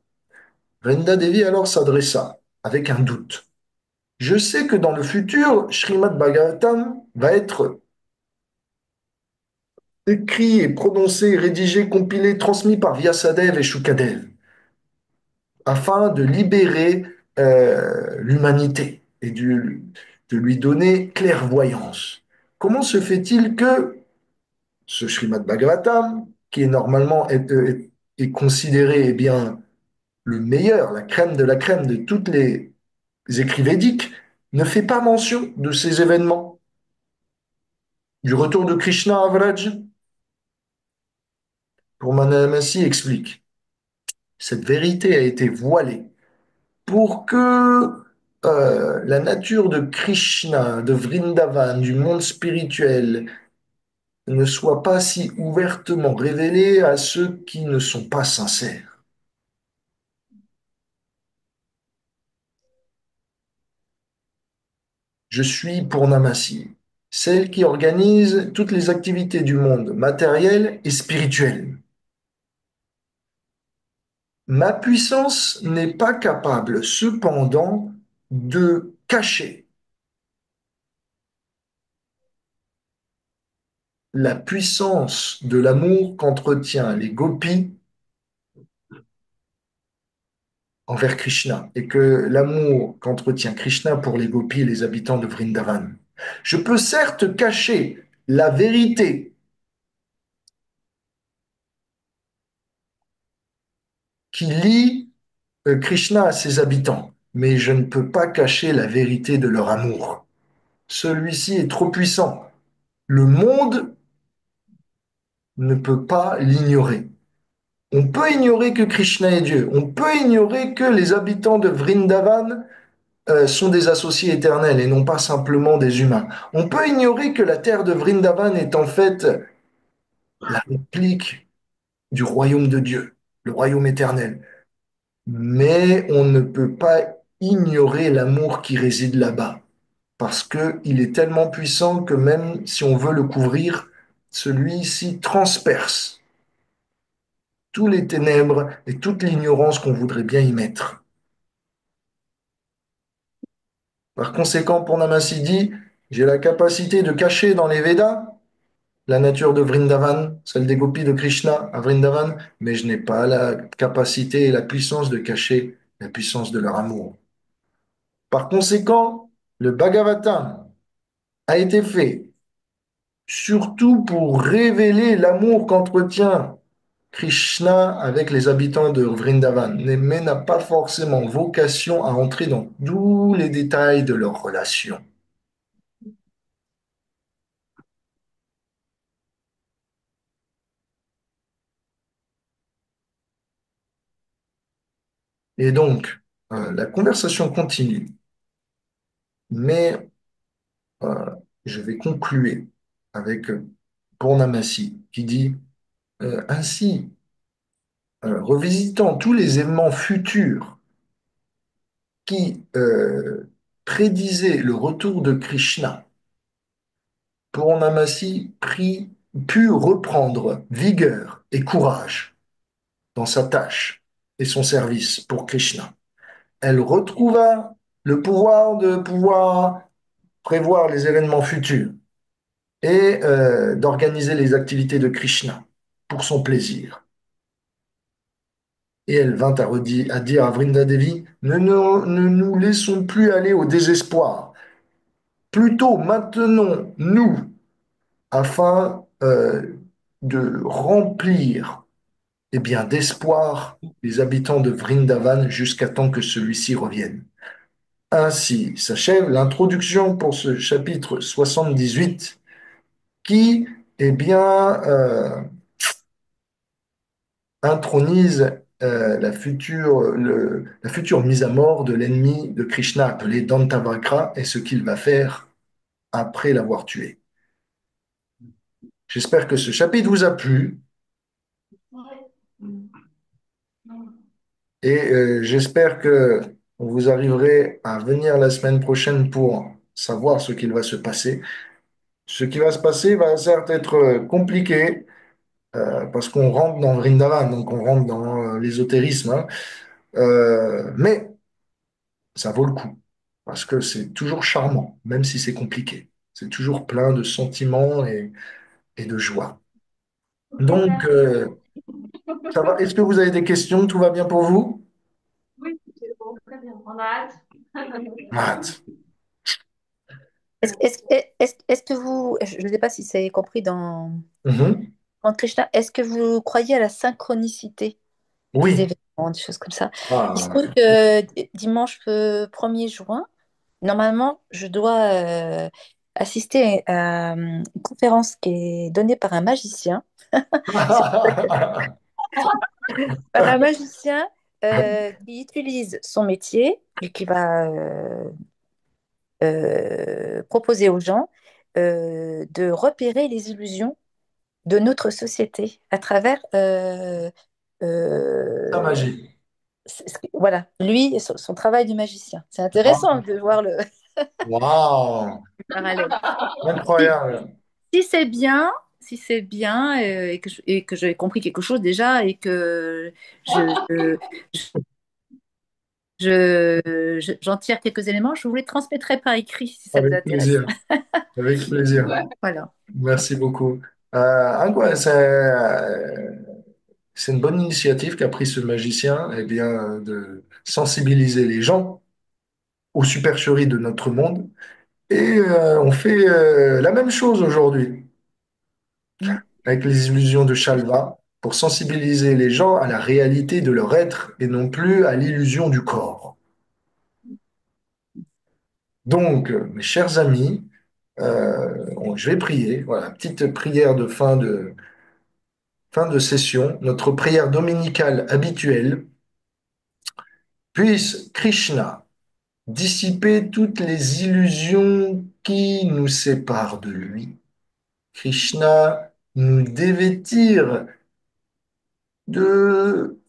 Vrinda Devi alors s'adressa avec un doute. Je sais que dans le futur, Srimad Bhagavatam va être écrit et prononcé, rédigé, compilé, transmis par Vyasadeva et Shukadev, afin de libérer l'humanité et de lui donner clairvoyance. Comment se fait-il que ce Srimad Bhagavatam, qui est normalement est considéré bien, le meilleur, la crème de la crème de toutes les écrits védiques, ne fait pas mention de ces événements, du retour de Krishna à Vraj? Pour Manamasi explique, cette vérité a été voilée pour que la nature de Krishna, de Vrindavan, du monde spirituel, ne soit pas si ouvertement révélée à ceux qui ne sont pas sincères. Je suis Purnamasi, celle qui organise toutes les activités du monde matériel et spirituel. Ma puissance n'est pas capable, cependant, de cacher la puissance de l'amour qu'entretient les gopis envers Krishna et que l'amour qu'entretient Krishna pour les gopis et les habitants de Vrindavan. Je peux certes cacher la vérité qui lie Krishna à ses habitants, mais je ne peux pas cacher la vérité de leur amour. Celui-ci est trop puissant. Le monde ne peut pas l'ignorer. On peut ignorer que Krishna est Dieu. On peut ignorer que les habitants de Vrindavan sont des associés éternels et non pas simplement des humains. On peut ignorer que la terre de Vrindavan est en fait la réplique du royaume de Dieu, le royaume éternel. Mais on ne peut pas ignorer l'amour qui réside là-bas, parce qu'il est tellement puissant que même si on veut le couvrir, celui-ci transperce tous les ténèbres et toute l'ignorance qu'on voudrait bien y mettre. Par conséquent, Purnamasi dit, j'ai la capacité de cacher dans les Védas la nature de Vrindavan, celle des gopis de Krishna à Vrindavan, mais je n'ai pas la capacité et la puissance de cacher la puissance de leur amour. Par conséquent, le Bhagavatam a été fait surtout pour révéler l'amour qu'entretient Krishna avec les habitants de Vrindavan, mais n'a pas forcément vocation à entrer dans tous les détails de leur relation. Et donc, la conversation continue, mais euh, je vais conclure avec Purnamasi qui dit ainsi, revisitant tous les éléments futurs qui prédisaient le retour de Krishna, Purnamasi put reprendre vigueur et courage dans sa tâche et son service pour Krishna. Elle retrouva le pouvoir de pouvoir prévoir les événements futurs et d'organiser les activités de Krishna pour son plaisir. Et elle vint à dire à Vrinda Devi, ne nous laissons plus aller au désespoir. Plutôt maintenons-nous afin de remplir eh bien, d'espoir les habitants de Vrindavan jusqu'à temps que celui-ci revienne. Ainsi s'achève l'introduction pour ce chapitre 78 qui, eh bien, intronise la future mise à mort de l'ennemi de Krishna appelé Dantavakra et ce qu'il va faire après l'avoir tué. J'espère que ce chapitre vous a plu et j'espère que vous arriverez à venir la semaine prochaine pour savoir ce qu'il va se passer. Ce qui va se passer va certes être compliqué parce qu'on rentre dans Vrindavan, donc on rentre dans l'ésotérisme, hein. Mais ça vaut le coup parce que c'est toujours charmant, même si c'est compliqué. C'est toujours plein de sentiments et de joie. Donc, Merci. ça va. Est-ce que vous avez des questions? Tout va bien pour vous? Oui, c'est bon, très bien. On a hâte. Matt. Est-ce que vous, je ne sais pas si c'est compris Mhm. dans Krishna, est-ce que vous croyez à la synchronicité des Oui. événements, des choses comme ça? Il se Ah, trouve que dimanche 1er juin, normalement, je dois assister à une conférence qui est donnée par un magicien, par un magicien qui utilise son métier et qui va proposer aux gens de repérer les illusions de notre société à travers la euh, magie. voilà, lui, son travail de magicien. C'est intéressant Wow. de voir le Wow. parallèle. Si, Incroyable. si c'est bien, si c'est bien et que j'ai compris quelque chose déjà et que je, j'en tire quelques éléments, je vous les transmettrai par écrit si ça vous Avec intéresse. plaisir. Avec plaisir. Voilà. Merci beaucoup. C'est une bonne initiative qu'a pris ce magicien, eh bien, de sensibiliser les gens aux supercheries de notre monde. Et on fait la même chose aujourd'hui avec les illusions de Shalva pour sensibiliser les gens à la réalité de leur être et non plus à l'illusion du corps. Donc, mes chers amis, je vais prier. Voilà, petite prière de fin de session, notre prière dominicale habituelle. Puisse Krishna dissiper toutes les illusions qui nous séparent de lui. Krishna nous dévêtir de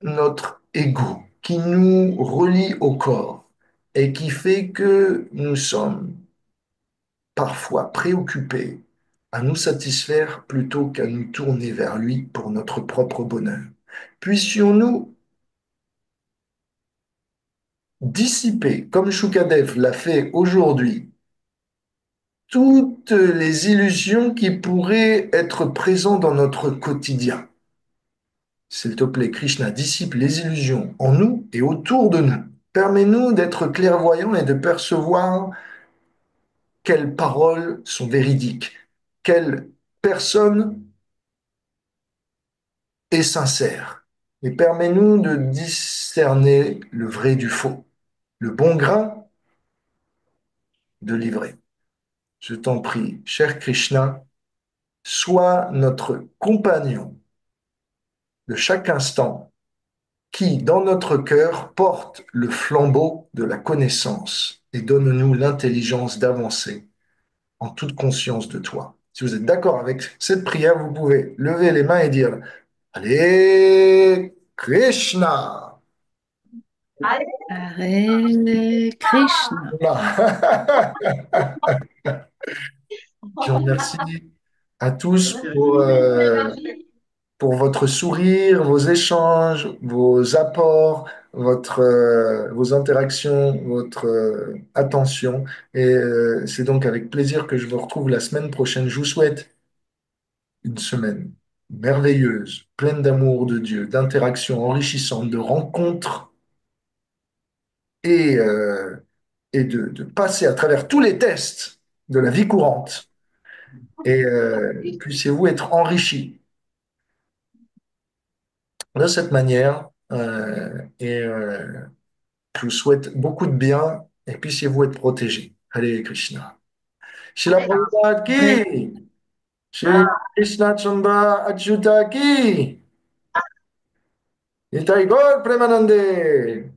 notre ego qui nous relie au corps et qui fait que nous sommes parfois préoccupés à nous satisfaire plutôt qu'à nous tourner vers lui pour notre propre bonheur. Puissions-nous dissiper, comme Shukadev l'a fait aujourd'hui, toutes les illusions qui pourraient être présentes dans notre quotidien. S'il te plaît, Krishna, dissipe les illusions en nous et autour de nous. Permets-nous d'être clairvoyants et de percevoir quelles paroles sont véridiques, quelle personne est sincère. Et permets-nous de discerner le vrai du faux, le bon grain de l'ivraie. Je t'en prie, cher Krishna, sois notre compagnon de chaque instant qui, dans notre cœur, porte le flambeau de la connaissance et donne-nous l'intelligence d'avancer en toute conscience de toi. Si vous êtes d'accord avec cette prière, vous pouvez lever les mains et dire Allez, Krishna! Allez, Hare Krishna. Voilà. Je vous remercie à tous merci pour votre énergie. pour votre sourire, vos échanges, vos apports, vos interactions, votre attention. Et c'est donc avec plaisir que je vous retrouve la semaine prochaine. Je vous souhaite une semaine merveilleuse, pleine d'amour de Dieu, d'interactions enrichissantes, de rencontres et, de passer à travers tous les tests de la vie courante. Et puissiez-vous être enrichis de cette manière. Je vous souhaite beaucoup de bien et puissiez-vous être protégés. Allez, Krishna. Shila Allez, Prabhupada Hare ki, Shri Krishna Chandra Achyuta ki, Nitai Gaur Premanande.